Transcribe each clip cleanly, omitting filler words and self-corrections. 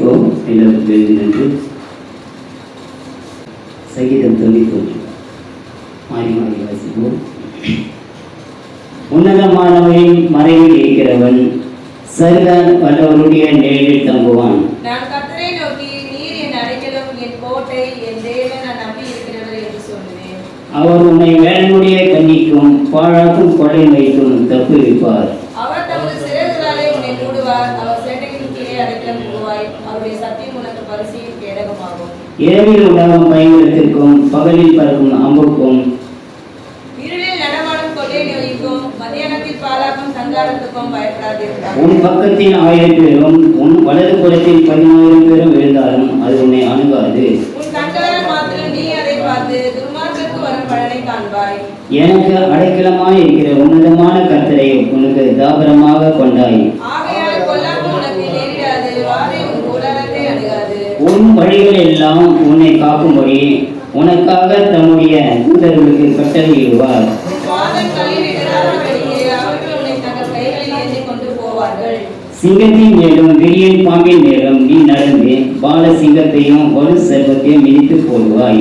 வாசிப்போம். எல்லாத்துக்கும் எழுதினது சங்கீதம் 91 மாறி மாறி வாசிப்போம். உன்னதமானவரின் மறைவில் இருக்கிறவன் சர்வ வல்லவருடைய நிழலில் தங்குவான். நான் கர்த்தரை நோக்கி, நீர் என் அடைக்கலம், என் கோட்டை, என் தேவன், நான் நம்பி இருக்கிறவர் என்று சொன்னேன். அவர் உன்னை வேடனுடைய கண்ணிக்கும் பாழாக்கும் கொள்ளை நோய்க்கும் தப்புவிப்பார். அவர் தமது சிறகுகளாலே உன்னை மூடுவார். அவர் சேட்டையின் கீழே அடைக்கலம் புகுவாய். அவருடைய சத்தியம் உனக்கு பரிசில் கேடகமாகும். இரவில் உண்டாகும் பயங்கரத்திற்கும் பகலில் பறக்கும் அம்புக்கும் இருளில் நடமாடும் கொள்ளை நோய்க்கும் மத்தியானத்தில் பாழாக்கும் சங்காரத்துக்கும் பயப்படாதீர்கள். உன் பக்கத்தில் 1000 பேரும் உன் வலது புறத்தில் 10,000 பேரும் விழுந்தாலும் அது உன்னை அணுகாது. உன் கண்களால் மாத்திரம் நீ அதை பார்த்து துன்மார்க்கருக்கு வரும் பலனை காண்பாய். எனக்கு அடைக்கலமாய் இருக்கிற உன்னதமான கர்த்தரை உனக்கு தாபரமாக கொண்டாய். ஆகையால் பொல்லாப்பு உனக்கு நேரிடாது, வாதை உன் கூடாரத்தை அணுகாது. உன் வழிகள் எல்லாம் உன்னை காக்கும்படி உனக்காக தம்முடைய தூதர்களுக்கு கட்டளையிடுவார். உன் பாதம் கல்லில் இடராதபடிக்கு அவர்கள் உன்னை தங்கள் கைகளில் ஏந்திக் கொண்டு போவார்கள். சிங்கத்தின் மேலும் விரியன் பாம்பின் மேலும் நீ நடந்து பால சிங்கத்தையும் ஒரு சர்வத்தையும் மிதித்து போடுவாய்.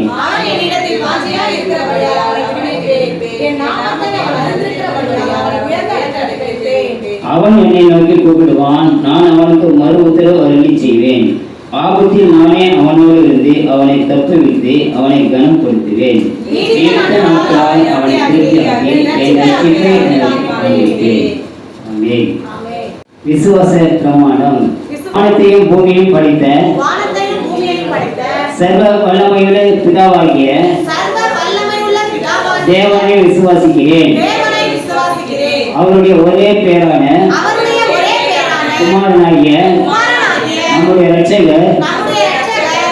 என்னிடத்தில் வாஞ்சியாய் இருக்கிறபடியால் அவரை பிடிப்பேன். என் நாமத்தை வளர்ந்திருக்கிறபடியால் அவரை உயர்ந்த இடத்தில் அடைக்கலைப்பேன். அவன் என்னை நோக்கி கூப்பிடுவான், நான் அவனுக்கு மறு உத்தரவு அருளி செய்வேன். ஆபத்தில் நானே அவனோடு இருந்து அவனை தப்புவித்து அவனை கனப்படுத்துவேன். நீண்ட நாட்களாய் அவனை திருப்தியாக்கி என் ரட்சிப்பை அறிவிப்பேன். ஆமென். விசுவாச பிரமாணம். வானத்தையும் பூமியையும் படைத்த சர்வ வல்லமையுள்ள பிதாவாகிய தேவனை விசுவாசிக்கிறேன். அவருடைய ஒரே பேரான குமாரனாகிய நம்முடைய இரட்சகர்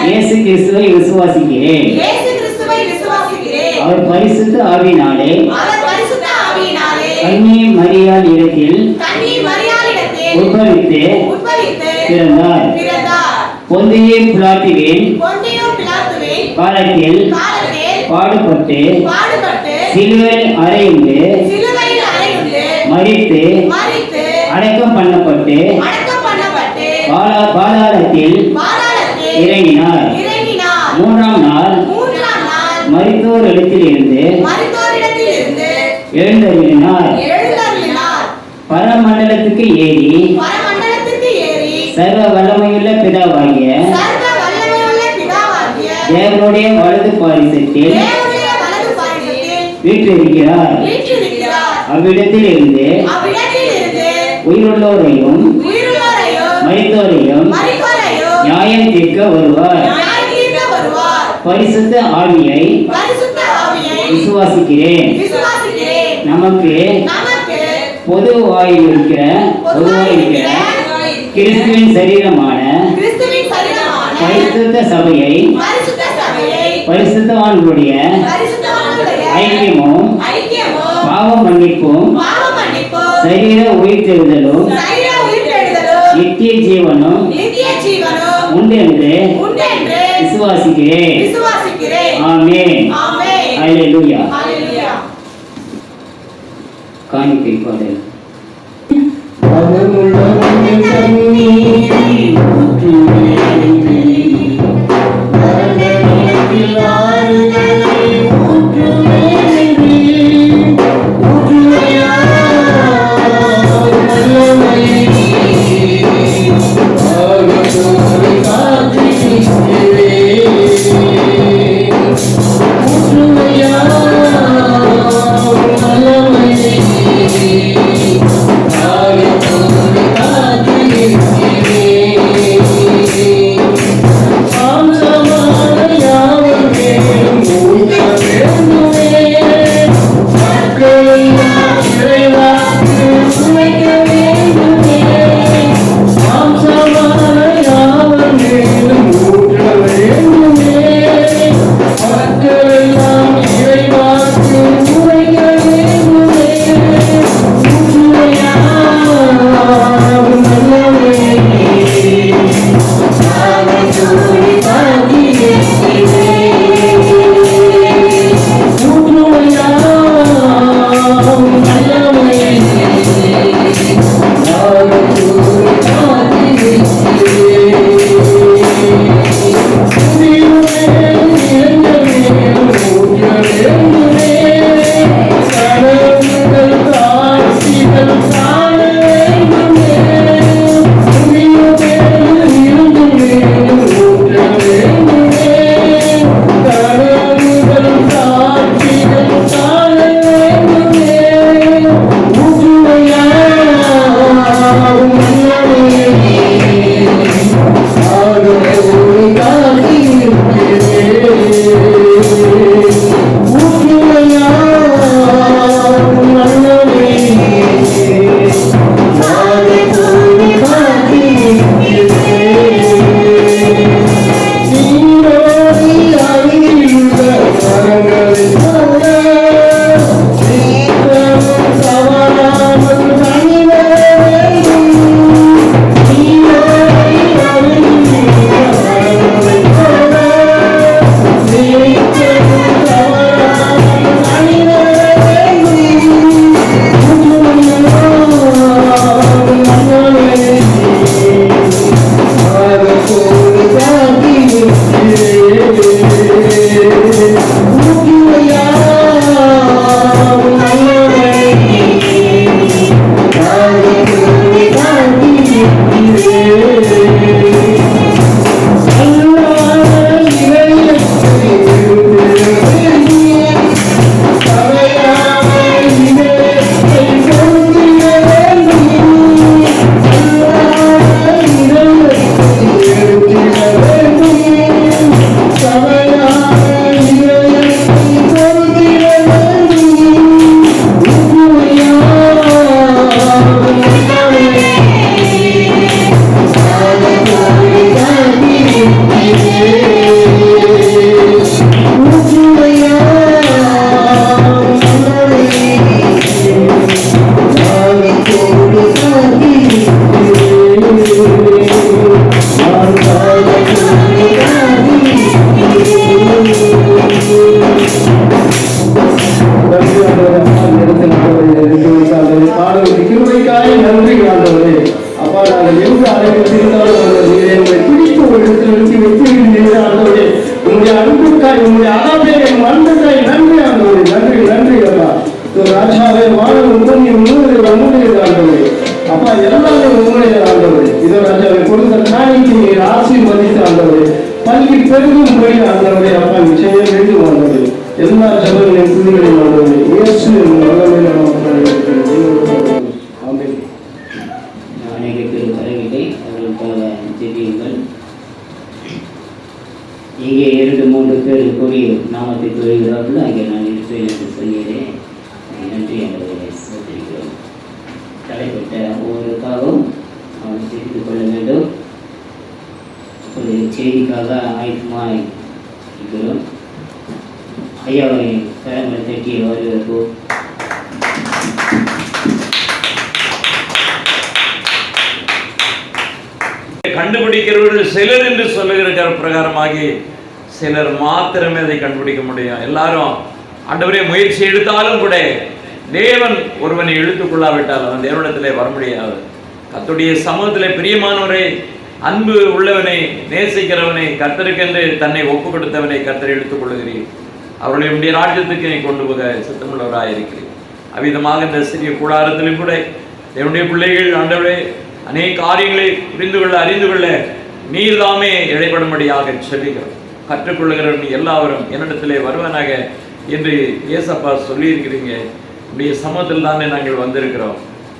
இயேசு கிறிஸ்துவை விசுவாசிக்கிறேன். அவர் பரிசுத்த ஆவியினாலே கன்னி மரியாள் இடத்தில் உட்பவித்து பிறந்தார். பொந்திய பிலாத்துவின் காலத்தில் பாடுபட்டு சிலுவையில் அறையுண்டு மரித்து அடக்கம் பண்ணப்பட்டு பாதாளத்தில் இறங்கினார். 3ஆம் நாள் மரித்தோர் இடத்தில் இருந்து எழுந்தருளினார். பரமண்டலத்துக்கு ஏறி சர்வ வல்லமையுள்ள பிதாவாகிய தேவனுடைய வலது பாரிசத்தில் வீற்றிருக்கிறார். அவ்விடத்தில் இருந்து உயிருள்ளோரையும் மரித்தோரையும் நியாயம் தீர்க்க வருவார். பரிசுத்த ஆவியை விசுவாசிக்கிறேன். நமக்கு பொதுவாய் இருக்கிற கிறிஸ்துவின் சரீரமான பரிசுத்த சபையை பரிசுத்தவான்களுடைய ஐக்கியமும் பாவ மன்னிப்பும் சரீர உயிர்த்தெழுதலும் நித்திய ஜீவனும் உண்டென்று விசுவாசிக்கிறேன். ஆமென். அல்லேலூயா. காணிக்கை பாடல். இங்கே 2-3 பேர் கூறி நாமத்தை கூறுகிறார்கள். அங்கே நான் இருப்பேன் என்று சொல்கிறேன். நன்றி என்பதை சொல்லியிருக்கிறோம். தலைப்பட்ட ஒவ்வொருக்காகவும் அவன் தெரிந்து கொள்ள வேண்டும். ஒரு செய்திக்காக ஆயத்தமாக இருக்கிறோம். ஐயாவை கரங்களை தட்டி வருவதற்கும் கண்டுபிடிக்கிறவர்கள் சிலர் என்று சொல்லுகிற பிரகாரமாகி சிலர் மாத்திரமே அதை கண்டுபிடிக்க முடியும். எல்லாரும் ஆண்டவரே முயற்சி எடுத்தாலும் கூட தேவன் ஒருவனை இழுத்துக்கொள்ளாவிட்டால் அவன் தேவனிடத்திலே வர முடியாது. கர்த்தருடைய சமூகத்திலே பிரியமானவரை, அன்பு உள்ளவனை, நேசிக்கிறவனை, கர்த்தருக்கென்று தன்னை ஒப்பு கொடுத்தவனை கர்த்தரை இழுத்துக் கொள்ளுகிறீர். அவர்களுடைய ராஜ்யத்துக்கு நீ கொண்டு போக சித்தமுள்ளவராக இருக்கிறீர். அவ்விதமாக இந்த சிறிய கூடாரத்திலும் கூட தேவனுடைய பிள்ளைகள் ஆண்டவரே அநேக காரியங்களை புரிந்து கொள்ள அறிந்து கொள்ள நீர் தாமே இடைப்படும்படியாக செபிக்கிறோம். கற்றுக்கொள்ளுகிறவன் எல்லாரும் என்னிடத்திலே வருவனாக என்று இயேசப்பா சொல்லியிருக்கிறீங்க. உடைய சமூகத்தில் தானே நாங்கள் வந்திருக்கிறோம்.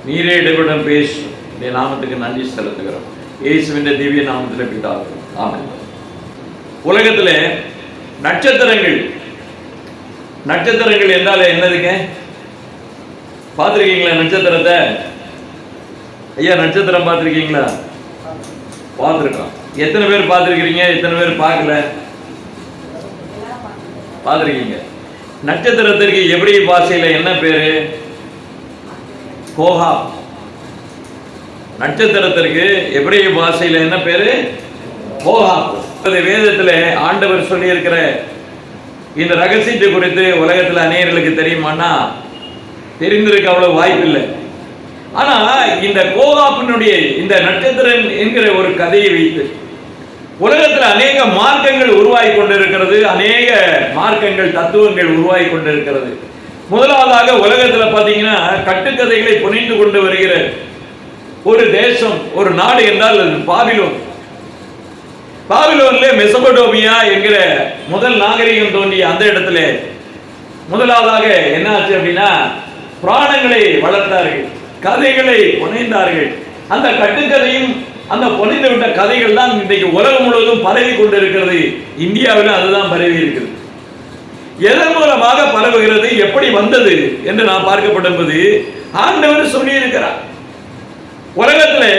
நீரே இடைப்படம் பேசு. உடைய நாமத்துக்கு நன்றி செலுத்துகிறோம். இயேசுவின் திவ்ய நாமத்தில் பிதாவே ஆமென். உலகத்தில் நட்சத்திரங்கள் என்றால் என்னதுங்க? பார்த்துருக்கீங்களா நட்சத்திரத்தை? ஐயா நட்சத்திரம் பார்த்துருக்கீங்களா? பார்த்துருக்கோம். எத்தனை பேர் பார்த்துருக்கிறீங்க? எத்தனை பேர் பார்க்கல? பார்த்துருக்கீங்க. நட்சத்திரத்திற்கு எப்படி பாஷையில் என்ன பேரு? கோஹா. நட்சத்திரத்திற்கு எப்படி பாஷையில் என்ன பேரு? கோஹா. வேதத்தில் ஆண்டவர் சொல்லி இருக்கிற இந்த ரகசியத்தை குறித்து உலகத்தில் அநேகர்களுக்கு தெரியுமானா தெரிந்திருக்க அவ்வளவு வாய்ப்பில்லை. ஆனா இந்த கோகாப்பினுடைய இந்த நட்சத்திரம் என்கிற ஒரு கதையை வைத்து உலகத்தில் அநேக மார்க்கங்கள் உருவாகி கொண்டிருக்கிறது. அநேக மார்க்கங்கள் தத்துவங்கள் உருவாகி கொண்டிருக்கிறது. முதலாவதாக உலகத்தில் பார்த்தீங்கன்னா கட்டுக்கதைகளை புனைந்து கொண்டு வருகிற ஒரு தேசம், ஒரு நாடு என்றால் பாபிலோன். பாபிலோன்ல மெசபடோமியா என்கிற முதல் நாகரிகம் தோன்றிய அந்த இடத்துல முதலாவதாக என்ன ஆச்சு அப்படின்னா புராணங்களை வளர்த்தார்கள், கதைகளை புனைந்தார்கள். அந்த கட்டுக்கதையும் அந்த புனைந்து விட்ட கதைகள் தான் இன்றைக்கு உலகம் முழுவதும் பரவி கொண்டிருக்கிறது. இந்தியாவில் அதுதான் பரவி இருக்கிறது. எதன் மூலமாக பரவுகிறது, எப்படி வந்தது என்று நாம் பார்க்கப்படும்போது ஆண்டவர் சொல்லி இருக்கிறார். உலகத்திலே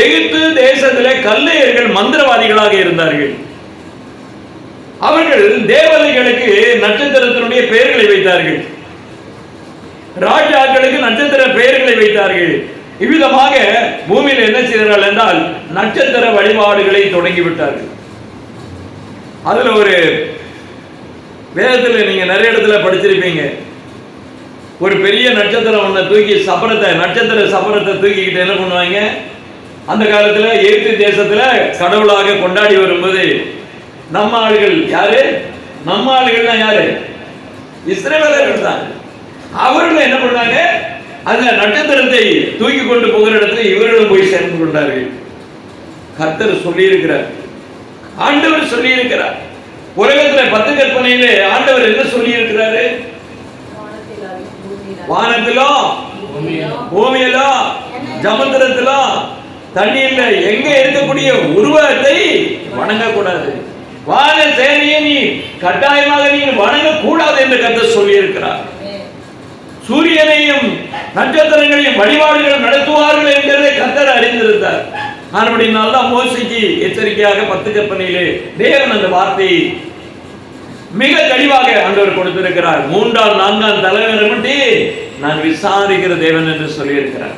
எகிப்து தேசத்திலே கல்லேயர்கள் மந்திரவாதிகளாக இருந்தார்கள். அவர்கள் தேவதைகளுக்கு நட்சத்திரத்தினுடைய பெயர்களை வைத்தார்கள், ராஜாக்களுக்கு நட்சத்திர பெயர்களை வைத்தார்கள். இவ்விதமாக பூமியில் என்ன செய்தார்கள் என்றால் நட்சத்திர வழிபாடுகளை தொடங்கிவிட்டார்கள். அதுல ஒரு வேதத்தில் நீங்க நிறைய இடத்துல படிச்சிருப்பீங்க. ஒரு பெரிய நட்சத்திரம் ஒன்றை தூக்கி நட்சத்திர சப்பரத்தை தூக்கிக்கிட்டு என்ன பண்ணுவாங்க, அந்த காலத்துல எகிப்து தேசத்துல கடவுளாக கொண்டாடி வரும்போது நம்ம ஆளுகள் யாரு? நம்ம ஆளுகள்னா யாரு? இஸ்ரவேலர்கள் தான். அவர்கள் என்ன பண்ணாங்க, அந்த நட்சத்திரத்தை தூக்கி கொண்டு போகிற இடத்துல இவர்களும் போய் சேர்ந்து கொண்டார்கள். கர்த்தர் சொல்லி இருக்கிறார், ஆண்டவர் சொல்லி இருக்கிறார். உலகத்துல 10 கற்பனையிலே ஆண்டவர் என்ன சொல்லி இருக்கிறாரு? வானத்திலும் பூமியிலும் சமுத்திரத்திலும் தண்ணீர்ல எங்க இருக்கக்கூடிய உருவத்தை வணங்கக்கூடாது. வான சேனையை நீ கட்டாயமாக நீ வணங்கக்கூடாது என்று கர்த்தர் சொல்லி இருக்கிறார். சூரியனையும் நட்சத்திரங்களையும் வழிபாடுகள் நடத்துவார்கள் என்கிறதை கர்த்தர் அறிந்திருந்தார். அப்படினால்தான் மோசேக்கு எச்சரிக்கையாக 10 கற்பனையிலே தேவன் அந்த வார்த்தையை மிக தெளிவாக ஆண்டவர் கொடுத்திருக்கிறார். 3ஆம் 4ஆம் தலைவரை நான் விசாரிக்கிற தேவன் என்று சொல்லி இருக்கிறார்.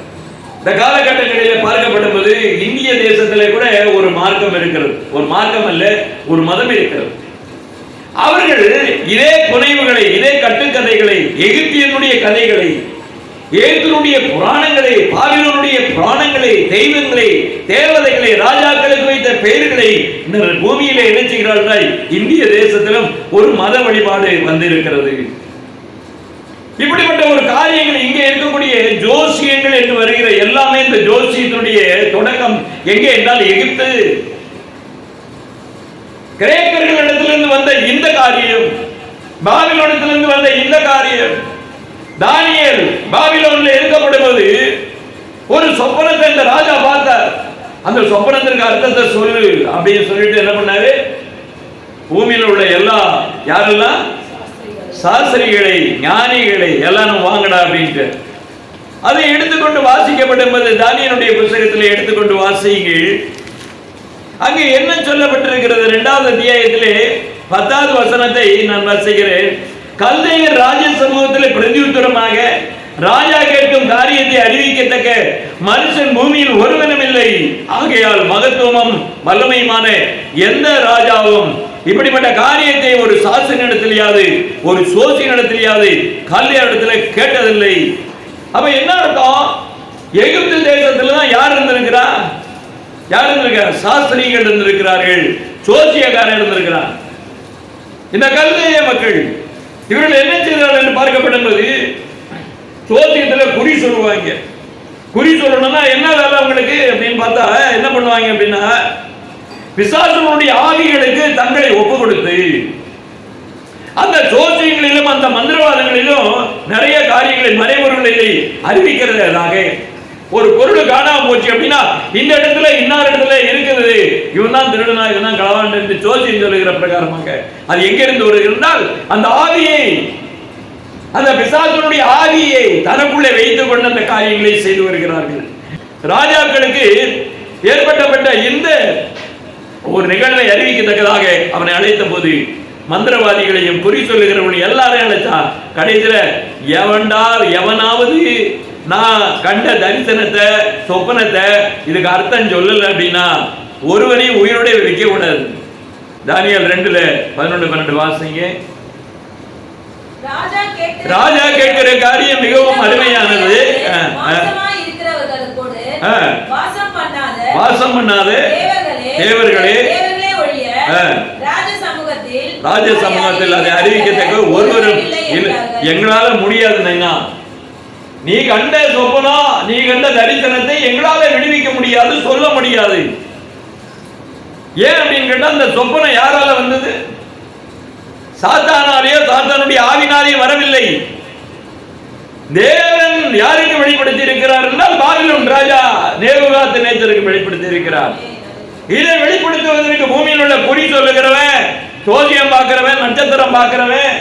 இந்த காலகட்டங்களிலே பார்க்கப்படும் போது இந்திய தேசத்திலே கூட ஒரு மார்க்கம் இருக்கிறது. ஒரு மார்க்கம் அல்ல, ஒரு மதம் இருக்கிறது. அவர்கள் இதே புனைவுகளை, இதே கட்டுக்கதைகளை, எகிப்தியனுடைய கதைகளை, ஏத்தினுடைய புராணங்களை, பாபிலோனுடைய புராணங்களை, தெய்வங்களை, தேவதைகளை, ராஜாக்களுக்கு வைத்த பெயர்களை இந்த பூமியிலே என்ன செய்கிறார்கள்? இந்திய தேசத்திலும் ஒரு மத வழிபாடு வந்திருக்கிறது. இப்படிப்பட்ட ஒரு காரியங்கள் இங்கே இருக்கக்கூடிய ஜோசியங்கள் என்று வருகிற எல்லாமே இந்த ஜோசியத்தினுடைய தொடக்கம் எங்கே என்றால் எகிப்து. கிரேக்கர்களிடத்திலிருந்து வந்த இந்த காரியம், பாபிலோனிடத்திலிருந்து வந்த இந்த காரியம், தானியேல் பாபிலோனில் இருக்கப்படும் போது ஒரு சொப்பனத்தை இந்த ராஜா பார்த்தார். அந்த சொப்பனத்திற்கு அர்த்தத்தை சொல்லு அப்படின்னு சொல்லிட்டு என்ன பண்ணாரு? பூமியில் உள்ள எல்லா யாரெல்லாம் சாஸ்திரிகளை, ஞானிகளை எல்லாரும் வாங்கடா அப்படின்ட்டு அதை எடுத்துக்கொண்டு வாசிக்கப்படும் போது தானியேலுடைய புத்தகத்தில் எடுத்துக்கொண்டு வாசியுங்கள். அங்கே என்ன சொல்லப்பட்டிருக்கிறது? 2வது அத்தியாயத்திலே 10வது வசனத்தை நான் வாசிக்கிறேன். கல்தையர் ராஜ சமூகத்தில் பிரதியுத்தரமாக ராஜா கேட்கும் காரியத்தை அறிவிக்கத்தக்க மனுஷன் பூமியில் ஒருவனும் இல்லை. ஆகையால் மகத்துவமும் வல்லமையுமான எந்த ராஜாவும் இப்படிப்பட்ட காரியத்தை ஒரு சாஸ்திரியிடத்திலேயாவது, ஒரு சோசியனிடத்திலேயாவது, கல்லையரிடத்திலே கேட்டதில்லை. அப்ப என்ன அர்த்தம்? எகிப்து தேசத்துல தான் யார் இருந்திருக்கிறா? யார் இருந்திருக்கிறார்? சாஸ்திரிகள் இருந்திருக்கிறார்கள், சோசியக்காரர் இருந்திருக்கிறார். இந்த கல்தைய மக்கள் இவர்கள் என்ன செய்தார்கள் என்று பார்க்கப்படும் போது சோசியத்துல குறி சொல்லுவாங்க. குறி சொல்லணும்னா என்ன வேலை அவங்களுக்கு அப்படின்னு பார்த்தா என்ன பண்ணுவாங்க அப்படின்னா, பிசாசுடைய ஆவிகளுக்கு தங்களை ஒப்பு கொடுத்து அந்த ஜோசியங்களிலும் அந்த மந்திரவாதங்களிலும் நிறைய காரியங்களை மறைமுறைகளை அறிவிக்கிறதாக. ஒரு பொருள் காணாம போச்சு அப்படின்னா இந்த இடத்துல இன்னார் இடத்துல இருக்குது, இவன் தான் திருடனா, இவன் தான் களவான் என்று ஜோசியம் சொல்லுகிற பிரகாரமாக அது எங்கிருந்து வருகிறால் அந்த ஆவியை, அந்த பிசாசுடைய ஆவியை தனக்குள்ளே வைத்துக் கொண்டு அந்த காரியங்களை செய்து வருகிறார்கள். ராஜாக்களுக்கு ஏற்பட்டப்பட்ட இந்த ஒரு நிகழ்வை அறிவிக்கத்தக்கதாக அவனை அழைத்த போது மந்திரவாதிகளையும் குறி சொல்லுகிறவனையும் எல்லாரையும் அழைத்தான். கடைசியில் எவனாவது நான் கண்ட தரிசனத்தை, சொப்பனத்தை இதுக்கு அர்த்தம் சொல்லல அப்படின்னா ஒருவரையும் உயிரோட வைக்க கூடாது. தானியேல் 2:11-12 வாசிங்க. ராஜா கேட்கிற காரியம் மிகவும் அருமையானது. வாசம் பண்ணாத தேவர்களே ராஜ சமூகத்தில் அதை அறிவிக்கத்தக்க ஒருவரும் எங்களால முடியாது. நீ கண்ட சொப்பனம், நீ கண்ட தரிசனத்தை எங்களால விடுவிக்க முடியாது, சொல்ல முடியாது. ஏன் அப்படின்னு கேட்டா அந்த சொப்பனம் யாரால வந்தது? சாத்தானாலேயோ சாத்தானுடைய ஆவினாலேயோ வரவில்லை. தேவன் யாருக்கு வெளிப்படுத்தி இருக்கிறார் என்றால் பாபிலோன் ராஜா நேபுகாத்நேச்சருக்கு வெளிப்படுத்தி இருக்கிறார். இதை வெளிப்படுத்துவதற்கு பூமியில் உள்ள குறி சொல்லுகிறவன், சோதியம் பார்க்கிறவன், நட்சத்திரம் பார்க்கிறவன்,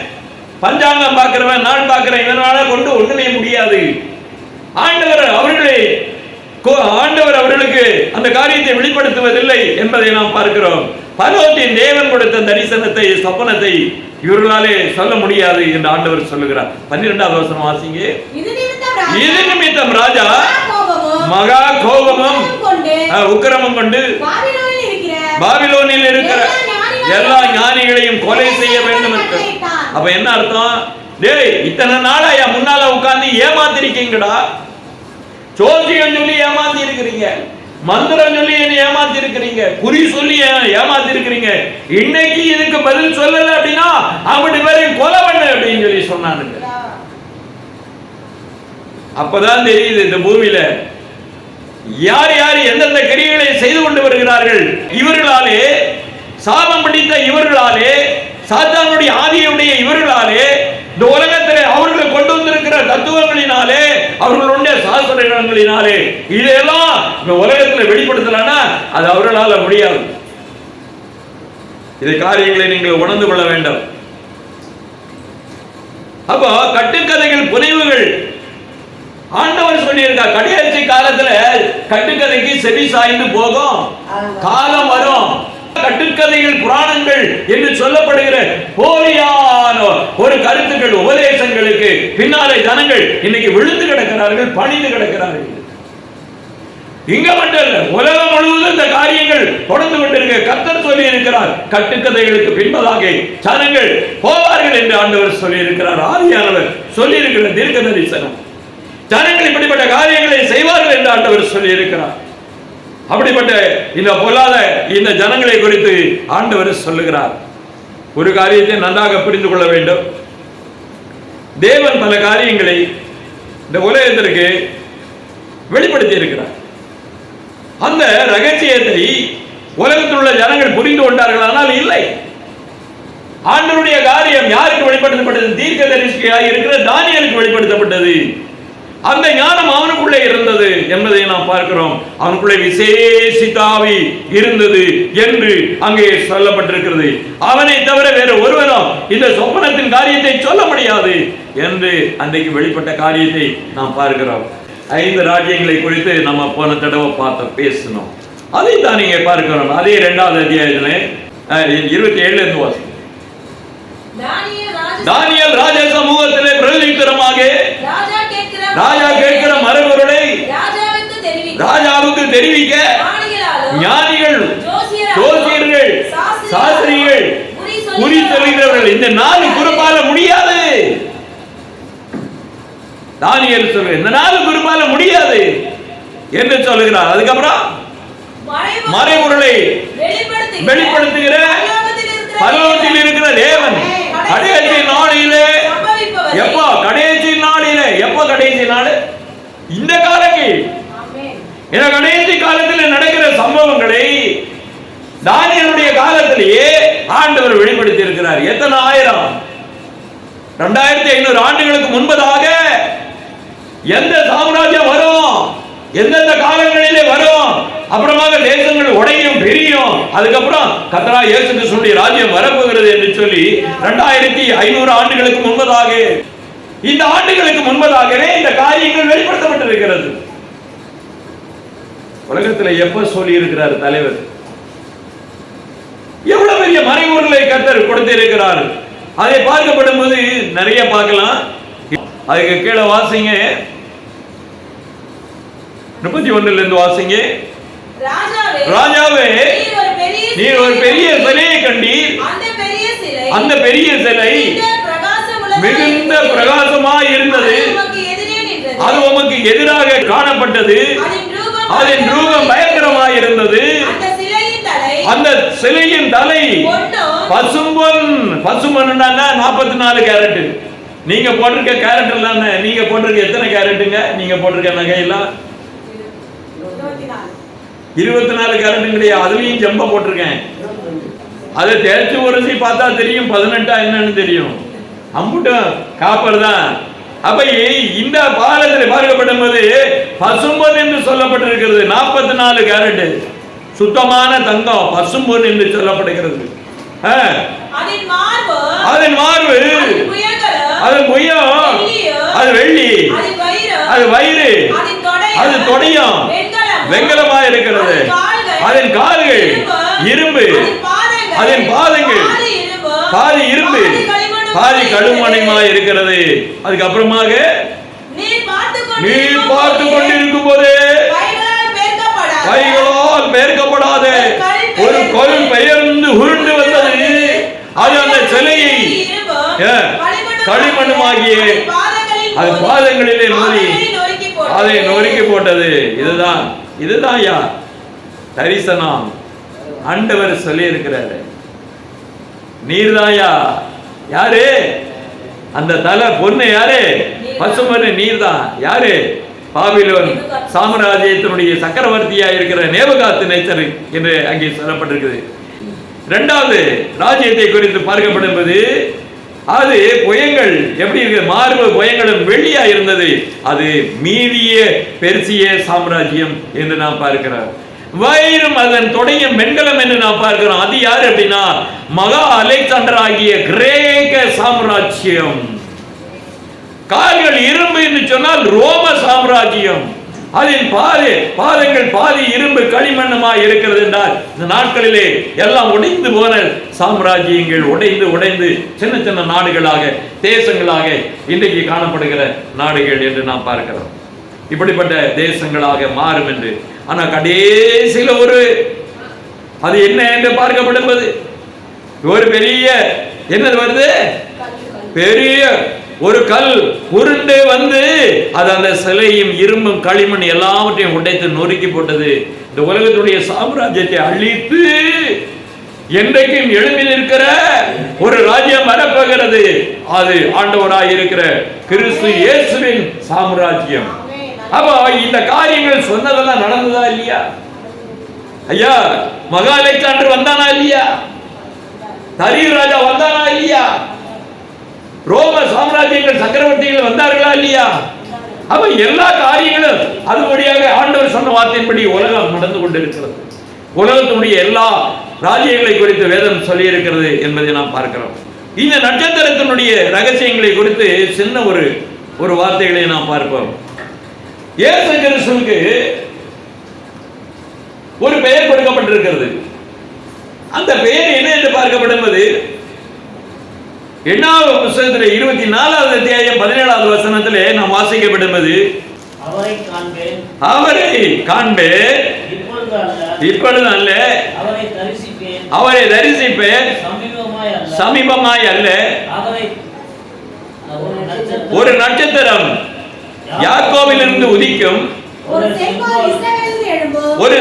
பஞ்சாங்கம் பார்க்கிறவன், நாள் பார்க்கிறவன் இவனால கொண்டு ஒண்ணுமே முடியாது. ஆண்டவர் அவர்களுக்கு அந்த காரியத்தை வெளிப்படுத்துவதில்லை என்பதை நாம் பார்க்கிறோம். பரலோகத்தின் தேவன் கொடுத்த தரிசனத்தை, சொப்பனத்தை இவர்களாலே சொல்ல முடியாது என்று ஆண்டவர் சொல்லுகிறார். 12வது வசனம் வாசிங்க. இது நிமித்தம் ராஜா மகா கோபமும் உக்கிரமும் கொண்டு பாபிலோனில் இருக்கிற எல்லா ஞானிகளையும் கொலை செய்ய வேண்டும். அப்ப என்ன அர்த்தம்? டேய், இத்தனை நாளா முன்னால உட்கார்ந்து ஏமாத்திருக்கீங்கடா. சோசியம் சொல்லி ஏமாத்தி இருக்கிறீங்க, மந்திரம் சொல்லி ஏமாத்தி இருக்கிறீங்க, குறி சொல்லி ஏமாத்தி இருக்கிறீங்க. இன்னைக்கு இதுக்கு பதில் சொல்லல அப்படின்னா அப்படி பேரையும் கொலை பண்ண அப்படின்னு சொல்லி சொன்னானுங்க. அப்பதான் தெரியுது இந்த பூமியில யார் யார் எந்தெந்த கிரியைகளை செய்து கொண்டு வருகிறார்கள். இவர்களாலே, சாபம் பிடித்த இவர்களாலே, சாத்தானுடைய ஆதியுடைய இவர்களாலே, இந்த உலகத்திலே அவர்கள் கொண்டு வந்திருக்கிற தத்துவங்களினாலே, அவர்களுடைய சாஸ்திரங்களினாலே இதெல்லாம் இந்த உலகத்தில் வெளிப்படுத்தலாம்னா அது அவர்களால முடியாது. இந்த காரியங்களை நீங்கள் உணர்ந்து கொள்ள வேண்டும். அப்போ கட்டுக்கதைகள், புனைவுகள், ஆண்டவர் சொல்லியிருக்கார் கடைசி காலத்துல கட்டுக்கதைக்கு செவி சாய்ந்து போகும் காலம் வரும். கட்டுக்கதைகள், புராணங்கள் என்று சொல்லப்படுகிற போலியான ஒரு கருத்துக்கள், உபதேசங்களுக்கு பின்னாலே ஜனங்கள் இன்னைக்கு விழுந்து கிடக்கிறார்கள், பணிந்து கிடக்கிறார்கள். இங்க மட்டும் இல்ல, உலகம் முழுவதும் இந்த காரியங்கள் தொடர்ந்து கொண்டிருக்க கர்த்தர் சொல்லி இருக்கிறார். கட்டுக்கதைகளுக்கு பின்பதாக ஜனங்கள் போவார்கள் என்று ஆண்டவர் சொல்லி இருக்கிறார். ஆவியானவர் சொல்லி இருக்கிற தீர்க்க தரிசனம், ஜனங்கள் இப்படிப்பட்ட காரியங்களை செய்வார்கள் என்று ஆண்டவர் சொல்லி இருக்கிறார். அப்படிப்பட்ட இந்த பொல்லாத இந்த ஜனங்களை குறித்து ஆண்டவர் சொல்லுகிறார். ஒரு காரியத்தை நன்றாக புரிந்து கொள்ள வேண்டும். தேவன் பல காரியங்களை இந்த உலகத்திற்கு வெளிப்படுத்தி இருக்கிறார். அந்த ரகசியத்தை உலகத்தில் உள்ள ஜனங்கள் புரிந்து கொண்டார்கள், ஆனால் இல்லை. ஆண்டவருடைய காரியம் யாருக்கு வெளிப்படுத்தப்பட்டது? தீர்க்கதரிசியாக இருக்கிற தானியேலுக்கு வெளிப்படுத்தப்பட்டது. அந்த ஞானம் அவனுக்குள்ளே இருந்தது என்பதை நாம் பார்க்கிறோம். அவனுக்குள்ளே விசேஷித்தாவி இருந்தது என்று அங்கே சொல்லப்பட்டிருக்கிறது. அவனை தவிர வேற ஒருவரும் இந்த சொப்பனத்தின் காரியத்தை சொல்ல முடியாது என்று அன்றைக்கு வெளிப்பட்ட காரியத்தை நாம் பார்க்கிறோம். 5 ராஜ்யங்களை குறித்து நம்ம போன தடவை பேசணும். அதை தான் நீங்க பார்க்கிறோம். அதே 2வது அத்தியாயத்திலே 27 இருந்து வாசி. தானியேல் ராஜ சமூகத்திலே பிரதிநிதித்தரமாக ராஜா கேட்கிற மறுபொருளை ராஜாவுக்கு தெரிவிக்க ஞானிகள், ஜோசியர்கள், சாஸ்திரிகள், குறி சொல்கிறவர்கள் இந்த 4 குருப்பால முடியாது. தானியேல் சொல்ற இந்த 4 குருப்பால முடியாது என்று சொல்லுகிறார். அதுக்கப்புறம் மறைபொருளை வெளிப்படுத்துகிற பரலோகத்தில் இருக்கிற தேவன் கடைசி நாளிலே, எப்போ கடைசி நாளிலே, எப்போ கடைசி நாள்? இந்த காலத்தில், இந்த கடைசி காலத்தில் நடக்கிற சம்பவங்களை தானியேலுடைய காலத்திலேயே ஆண்டவர் வெளிப்படுத்தி இருக்கிறார். எத்தனை ஆயிரம், 2500 ஆண்டுகளுக்கு முன்பதாக எந்த சாம்ராஜ்யம் வரும், எந்தெந்த காலங்களிலே வரும், அப்புறமாக தேசங்கள் உடையும் பெரியும், அதுக்கப்புறம் கர்த்தரா இயேசு கிறிஸ்துவின் ராஜ்யம் வரப்போகிறது என்று சொல்லி 2500 ஆண்டுகளுக்கு முன்பதாக, இந்த ஆண்டுகளுக்கு முன்பதாகவே இந்த காரியங்கள் வெளிப்படுத்தப்பட்டிருக்கிறது. உலகத்தில் எப்ப சொல்லி இருக்கிறார் தலைவர்? எவ்வளவு பெரிய மறைபொருளை கர்த்தர் கொடுத்திருக்கிறார். அதை பார்க்கப்படும் போது நிறைய பார்க்கலாம். அதுக்கு கீழே வாசிங்க, 31 இருந்து வாசிங்க. ராஜாவே, நீர் ஒரு பெரிய சிலையை கண்டீர். அந்த பெரிய சிலை மிகுந்த பிரகாசமாய் இருந்தது. அது உமக்கு எதிராக காணப்பட்டது. அதன் ரூபம் பயங்கரமாய் இருந்தது. அந்த சிலையின் தலை பசும்பொன். பசும்பொன் 44 கேரட். நீங்க போட்டிருக்க கேரட் எல்லாம், நீங்க போட்டிருக்க எத்தனை கேரட்டுங்க? நீங்க போட்டிருக்க நகையெல்லாம் 24 கேரட்டுங்களையா? அதுலயும் ஜம்ப போட்டிருக்கேன். அதை தேய்ச்சி உரசி பார்த்தா தெரியும் 18 என்னன்னு தெரியும். அம்புட்டும் காப்பர் தான். அப்ப இந்த பாலத்தில் பார்க்கப்படும் போது பசும்பொன் என்று சொல்லப்பட்டிருக்கிறது. 44 கேரட் சுத்தமான தங்கம், பசும்பொன் என்று சொல்லப்படுகிறது. அதன் மார்பு, அதன் புயம், அது வெள்ளி, அது வயிறு, அது தொடையும் வெங்கலமாக இருக்கிறது. அதன் கால்கள் இரும்பு, அதன் பாதங்கள் பாதி இரும்பு பாதி கடுமணியமாக இருக்கிறது. அதுக்கப்புறமாக நீர் பார்த்து கொண்டிருக்கும் போது கைகளால் பெயர்க்கப்படாத ஒரு கொல் பெயர்ந்து உருண்டு வந்தது. அது அந்த சிலையை களிமண்ணுமாகிய அது பாதங்களிலே மோதி அதை நொறுக்கி போட்டது. இதுதான், இதுதான் யார் தரிசனம். ஆண்டவர் சொல்லி இருக்கிறாரு, நீர்தாயா. யாரு அந்த தலை பொண்ணு? யாரு? பசும்பொன் நீர்தான். யாரு? பாபிலோன் சாம்ராஜ்யத்தினுடைய சக்கரவர்த்தியா இருக்கிற நேபுகாத்நேச்சர் என்று அங்கே சொல்லப்பட்டிருக்குது. இரண்டாவது ராஜ்யத்தை குறித்து பார்க்கப்படும்போது அது புயங்கள் எப்படி இருக்கு? மார்பு புயங்களும் வெள்ளியா இருந்தது. அது மீதிய பெர்சிய சாம்ராஜ்யம் என்று நாம் பார்க்கிறோம். வயிறும் அதன் தொடங்கிய வெண்கலம் என்று நாம் பார்க்கிறோம். அது யாரு அப்படின்னா மகா அலெக்சாண்டர் ஆகிய கிரேக்க சாம்ராஜ்யம். கால்கள் இரும்பு என்று சொன்னால் ரோம சாம்ராஜ்யம். அதில் பாதங்கள் பாதி இரும்பு களிமண்ணமா இருக்கிறது என்றால் இந்த நாட்களிலே எல்லாம் உடைந்து போன சாம்ராஜ்யங்கள் உடைந்து சின்ன சின்ன நாடுகளாக தேசங்களாக இன்றைக்கு காணப்படுகிற நாடுகள் என்று நாம் பார்க்கிறோம். இப்படிப்பட்ட தேசங்களாக மாறும் என்று. ஆனா கடைசியில அது என்ன என்று பார்க்கப்படும்போது ஒரு பெரிய என்னது வருது? பெரிய ஒரு கல் உருண்டு வந்து அது அந்த சிலையும் இரும்பும் களிமண் எல்லாவற்றையும் உடைத்து நொறுக்கி போட்டது. இந்த உலகத்துடைய சாம்ராஜ்யத்தை அழித்து என்றைக்கும் எழுப்பி நிற்கிற ஒரு ராஜ்யம் வரப்போகிறது. அது ஆண்டவராய் இருக்கிற கிறிஸ்து இயேசுவின் சாம்ராஜ்யம். அப்போ இந்த காரியங்கள் சொன்னதெல்லாம் நடந்ததா இல்லையா? ஐயா, மகா அலெக்சாண்டர் வந்தானா இல்லையா? தரியு ராஜா வந்தானா இல்லையா? ரோம சாம்ராஜ்யங்கள் சக்கரவர்த்திகள் வந்தார்களா இல்லையா? அப்ப எல்லா காரியங்களும் அதுபடியாக ஆண்டவர் சொன்ன வார்த்தையின்படி உலகம் நடந்து கொண்டிருக்கிறது. உலகத்தினுடைய எல்லா ராஜ்யங்களை குறித்து வேதம் சொல்லி இருக்கிறது என்பதை நாம் பார்க்கிறோம். இந்த நட்சத்திரத்தினுடைய ரகசியங்களை குறித்து சின்ன ஒரு வார்த்தைகளை நாம் பார்ப்போம். இயேசு கிறிஸ்துவுக்கு ஒரு பெயர் கொடுக்கப்பட்டிருக்கிறது. அந்த பெயர் என்ன என்று பார்க்கப்படும்போது எண்ணாவது புத்தகத்திலே 24வது அத்தியாயம் 17வது வசனத்திலே நாம் வாசிக்கப்படுவது அவரை காண்பேன் இப்பொழுது அல்ல அவரை தரிசிப்பேன் சமீபமாய் அல்ல. ஒரு நட்சத்திரம் யாக்கோபில் இருந்து உதிக்கும், ஒரு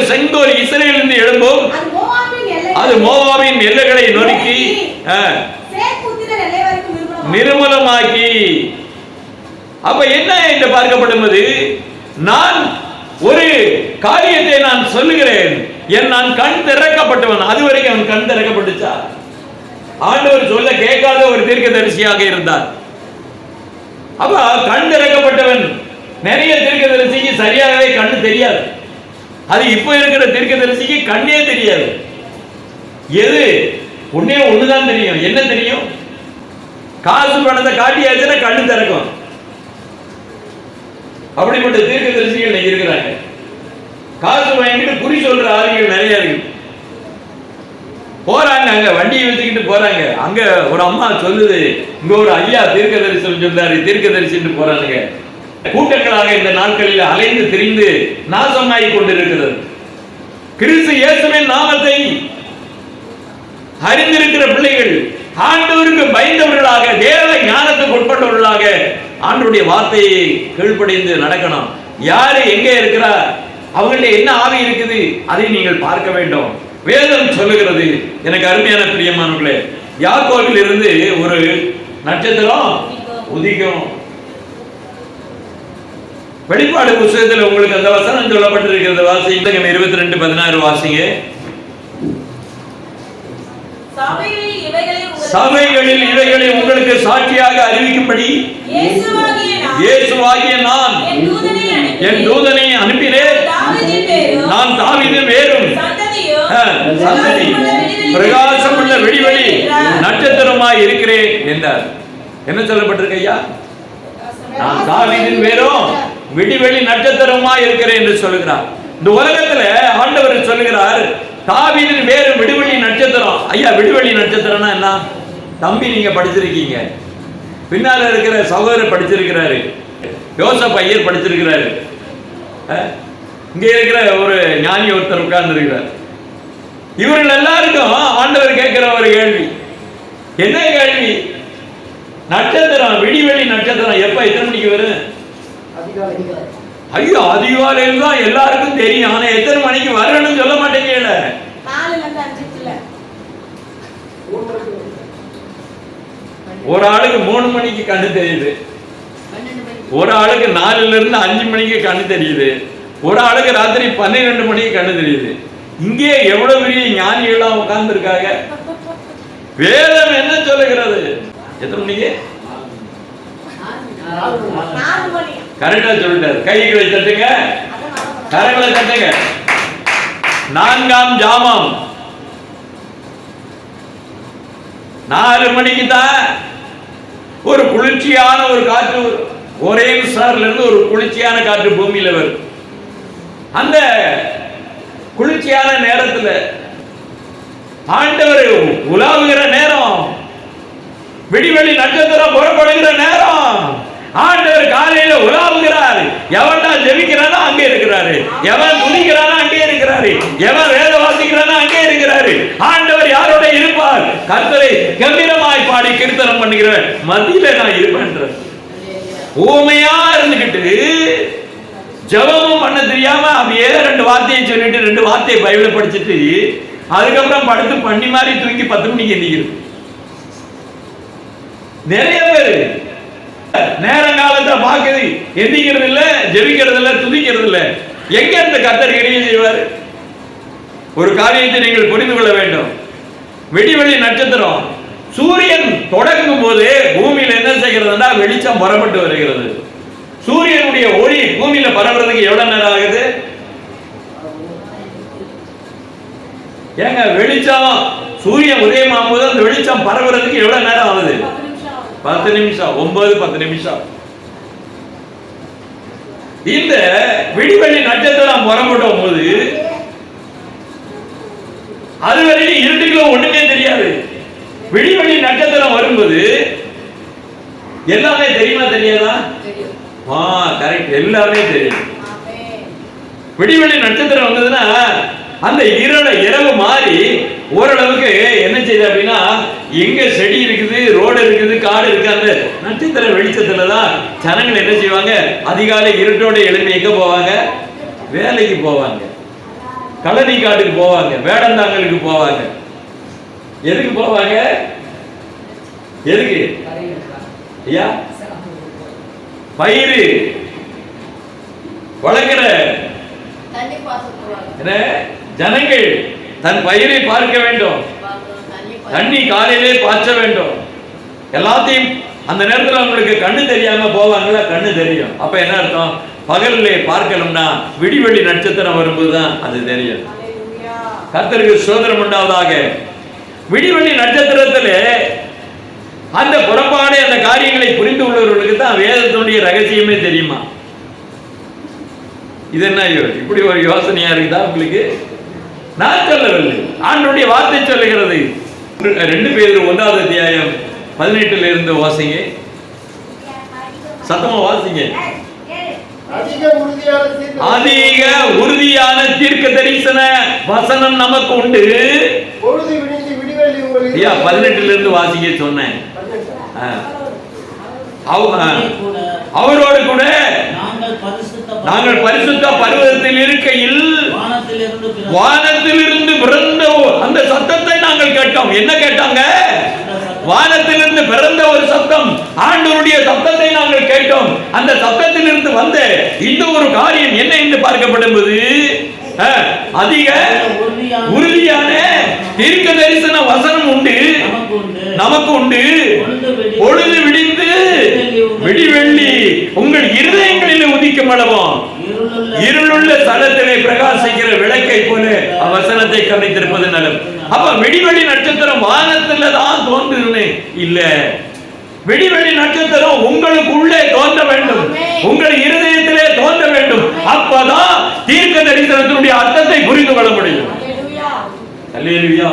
செங்கோல் இஸ்ரவேலிலிருந்து எழும்பும், அது மோவாபின் எல்லைகளை நொறுக்கி நிர்மூலமாக்கி. அப்ப என்ன என்று பார்க்கப்படுவது, நான் ஒரு காரியத்தை நான் சொல்லுகிறேன், நான் கண் திறக்கப்பட்டவன். அதுவரைக்கும் அவன் கண் திறக்கப்பட்டுச்சா? ஆண்டவர் சொல்ல கேட்காத ஒரு தீர்க்கதரிசியாக இருந்தார். அப்ப கண் திறக்கப்பட்டவன். நிறைய தீர்க்கதரிசிக்கு சரியாகவே கண்ணு தெரியாது. அது இப்ப இருக்கிற தீர்க்கதரிசிக்கு கண்ணே தெரியாது. எது ஒண்ணுதான் தெரியும். என்ன தெரியும்? காசு பணத்தை காட்டியாச்சுன்னா கண்ணு திறக்கும். அப்படிப்பட்ட தீர்க்கதரிசிகள் இன்னைக்கு இருக்கிறாங்க. காசு வாங்கிட்டு குறி சொல்ற ஆளுகள் நிறைய இருக்கு. போறாங்க, அங்க வண்டியை வச்சுக்கிட்டு போறாங்க. அங்க ஒரு அம்மா சொல்லுது, இங்க ஒரு ஐயா தீர்க்கதரிசி சொல்றாரு, தீர்க்கதரிசின்னு போறாங்க. கூட்டங்களாக இந்த நாட்களில் அலைந்து திரிந்து நாசமாகி கொண்டிருக்கிறது. கிறிஸ்து இயேசுவின் நாமத்தை அறிந்திருக்கிற பிள்ளைகள் ஆண்டவருக்கு பயந்தவர்களாக, தேவ ஞானத்துக்கு உட்பட்டவர்களாக ஆண்டவருடைய வார்த்தையை கீழ்ப்படிந்து நடக்கணும். யாரு எங்கே இருக்கிறார், அவங்கள்ட்ட என்ன ஆவி இருக்குது, அதை நீங்கள் பார்க்க வேண்டும். வேதம் சொல்லுகிறது. எனக்கு அருமையான பிரியமானவர்களே, யாக்கோபில் இருந்து ஒரு நட்சத்திரம் உதிக்கும். வெளிப்பாடு புத்தகத்தில் உங்களுக்கு அந்த வசனம் சொல்லப்பட்டிருக்கிறது. வாசிங்க 22:16 வாசிங்க. சபைகளில் இவைகளை உங்களுக்கு சாட்சியாக அறிவிக்கும்படி இயேசுவாகிய நான் என் தூதனை அனுப்பினேன். நான் தாவீதின் வேரும் சந்ததி பிரகாசமுள்ள விடிவெளி நட்சத்திரமாய் இருக்கிறேன் என்றார். என்ன சொல்லப்பட்டிருக்கு ஐயா? நான் தாவீதின் வேரும் விடிவெளி நட்சத்திரமாய் இருக்கிறேன் என்று சொல்லுகிறார். இந்த உலகத்துல ஆண்டவர் சொல்லுகிறார், தாவீதின் வேறு விடுவெளி நட்சத்திரம். ஐயா, விடுவெளி நட்சத்திரம்னா என்ன? தம்பி நீங்க படிச்சிருக்கீங்க, பின்னால இருக்கிற சகோதரர் படிச்சிருக்கிறாரு, யோசப் ஐயர் படிச்சிருக்கிறாரு, இங்க இருக்கிற ஒரு ஞானி ஒருத்தர் உட்கார்ந்து இருக்கிறார். இவர்கள் எல்லாருக்கும் ஆண்டவர் கேட்கிற ஒரு கேள்வி. என்ன கேள்வி? நட்சத்திரம், விடிவெளி நட்சத்திரம் எப்ப எத்தனை மணிக்கு வரும்? ஐயோ, அதிகாலையில் தான் எல்லாருக்கும் தெரியும். ஆனா எத்தனை மணிக்கு வரணும்னு சொல்ல மாட்டேங்கல. ஒரு ஆளுக்கு 3 மணிக்கு கண்ணு தெரியுது, ஒரு ஆளுக்கு 4ல இருந்து 5 மணிக்கு கண்ணு தெரியுது, ஒரு ஆளுக்கு ராத்திரி 12 மணிக்கு கண்ணு தெரியுது. இங்கே எவ்வளவு பெரிய ஞானிகளாம் உட்கார்ந்து இருக்காங்க. வேதம் என்ன சொல்லுகிறது? எத்தனை மணிக்கு? கரெக்டா சொல்லிட்டாரு. கைகளை தட்டுங்க, கரங்களை தட்டுங்க. 4ஆம் ஜாமம் 4 மணிக்கு தான் ஒரு குளிர்ச்சியான ஒரு காற்று, ஒரே சார்ல இருந்து ஒரு குளிர்ச்சியான காற்று பூமியில வரும். அந்த குளிர்ச்சியான நேரத்துல ஆண்டவர் உலாவுகிற நேரம், விடிவெளி நட்சத்திரம் புறப்படுகிற நேரம், ஆண்டவர் காலையில உலாவுகிறார். எவன்டா ஜெபிக்கிறானோ அங்கே இருக்கிறாரு, எவன் துதிக்கிறானோ அங்கே இருக்கிறாரு, எவன் வேத வாசிக்கிறானோ அங்கே இருக்கிறாரு. ஆண்டவர் யாரோட இருப்பார்? கர்த்தரை கம்பீரமாய் பாடி கீர்த்தனம் பண்ணுகிற மத்தியில நான் இருப்பேன். ஊமையா இருந்துகிட்டு ஜெபமும் பண்ண தெரியாம அப்படியே 2 வார்த்தையை சொல்லிட்டு 2 வார்த்தையை பைபிளை படிச்சுட்டு அதுக்கப்புறம் படுத்து பண்ணி மாதிரி தூங்கி 10 மணிக்கு எந்திக்கிறது நிறைய பேரு. நேரங்காலத்தை பார்க்குது, எந்திக்கிறது இல்ல, ஜெபிக்கிறது இல்ல, துதிக்கிறது இல்ல. எங்க இந்த கர்த்தர் கிரியை செய்வார்? ஒரு காரியத்தை நீங்கள் புரிந்து கொள்ள வேண்டும். விடிவெளி நட்சத்திரம் சூரியன் தொடங்கும் போது பூமியில என்ன செய்கிறதுனா வெளிச்சம் புறப்பட்டு வருகிறது. சூரியனுடைய ஒளி பூமியில பரவுறதுக்கு எவ்வளவு நேரம் ஆகுது? ஏங்க வெளிச்சம் சூரியன் உதயமாகும் போது அந்த வெளிச்சம் பரவுறதுக்கு எவ்வளவு நேரம் ஆகுது? 10 நிமிஷம். 9-10 நிமிஷம். இந்த விடிவெளி நட்சத்திரம் புறப்படும் போது அதுவரைக்கும் இருட்டுக்குள்ள ஒண்ணுமே தெரியாது. விடிவெளி நட்சத்திரம் வரும்போது எல்லாமே தெரியுமா தெரியாதா? கரெக்ட், எல்லாமே தெரியும். விடிவெளி நட்சத்திரம் வந்ததுன்னா அந்த இரவு மாறி ஓரளவுக்கு என்ன செய்யுது அப்படின்னா, எங்க செடி இருக்குது, ரோடு இருக்குது, காடு இருக்கு, அந்த நட்சத்திர வெளிச்சத்துலதான் ஜனங்கள் என்ன செய்வாங்க? அதிகாலை இருட்டோட எழுப்பி எங்க போவாங்க? வேலைக்கு போவாங்க, கழனி காட்டுக்கு போவாங்க, வேடந்தாங்கலுக்கு போவாங்க. எதுக்கு போவாங்க? எதுக்கு ஐயா? பயிறு வளர்க்கிற ஜனங்கள் தன் பயிரை பார்க்க வேண்டும், தண்ணி காலையிலே பாய்ச்ச வேண்டும். எல்லாத்தையும் அந்த நேரத்தில் உங்களுக்கு கண்ணு தெரியாம போவாங்களா? கண்ணு தெரியும். அப்ப என்ன அர்த்தம்? பகலிலே பார்க்கணும்னா விடிவெளி நட்சத்திரம் வரும்போதுதான் அது தெரியும். கர்த்தருக்கு ஸ்தோத்திரம் உண்டாவதாக. விடிவெளி நட்சத்திரத்திலே அந்த புறப்பாடு, அந்த காரியங்களை புரிந்து உள்ளவர்களுக்கு தான் வேதத்தினுடைய ரகசியமே தெரியுமா? இது என்ன இப்படி ஒரு யோசனையா இருக்குதா உங்களுக்கு? நான் சொல்லவில்லை, ஆண்டவருடைய வார்த்தை சொல்லுகிறது. 2 பேதுரு 1ஆம் அத்தியாயம் 18ல இருந்து வாசிங்க, சத்தமா வாசிங்க. அதிக உறுதியான தீர்க்க தரிசன வசனம் நமக்கு உண்டு. 18ல இருந்து வாசிக்க சொன்னேன். அவரோடு கூட நாங்கள் பரிசுத்த பர்வதத்தில் இருக்கையில் வானத்திலிருந்து பிறந்த அந்த சத்தத்தை நாங்கள் கேட்டோம். என்ன கேட்டாங்க? வானத்திலிருந்து பிறந்த ஒரு சத்தம், ஆண்டவருடைய சத்தத்தை நாங்கள் கேட்டோம். அந்த சத்தத்திலிருந்து வந்த இந்த ஒரு காரியம் என்ன என்று பார்க்கப்படும்போது, அதிக உறுதியான தீர்க்க தரிசன வசனம் உண்டு, நமக்கு உண்டு. பொழுது விடிந்து விடிவெள்ளி உங்கள் இருதயங்களில் உதிக்கும் அளவும் இருளுள்ள ஸ்தலத்திலே பிரகாசிக்கிற விளக்கை போல வசனத்தை கவனித்திருப்பது நலம். அப்ப விடிவெளி நட்சத்திரம் வானத்துல தான் தோன்றுன்னு இல்ல, விடிவெளி நட்சத்திரம் உங்களுக்குள்ளே தோன்ற வேண்டும், உங்கள் இருதயத்திலே தோன்ற வேண்டும். அப்பதான் தீர்க்க தரிசனத்தினுடைய அர்த்தத்தை புரிந்து கொள்ள முடியும். அல்லேலூயா.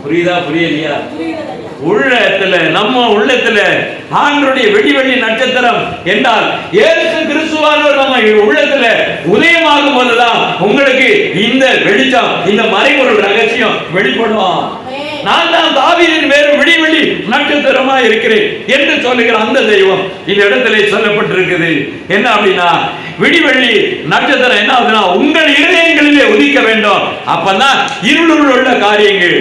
புரியுதா? புரியலையா? உள்ளத்துல, நம்ம உள்ளத்துல ஆண்டவருடைய விடிவெளி நட்சத்திரம் என்றால் இயேசு கிறிஸ்துவானவர் நம்ம உள்ளத்துல உதயமாகும் போதுதான் உங்களுக்கு இந்த வெளிச்சம், இந்த மறைபொருள் ரகசியம் வெளிப்படும். நான் தான் தாவீதின் வேறு விடிவெளி நட்சத்திரமா இருக்கிறேன் என்று சொல்லுகிற அந்த தெய்வம் இந்த இடத்துல சொல்லப்பட்டிருக்குது. என்ன அப்படின்னா, விடிவெள்ளி நட்சத்திரம் என்ன ஆகுதுன்னா உங்கள் இருதயங்களிலே உதிக்க வேண்டும். அப்பதான் இருளுள்ள உள்ள காரியங்கள்,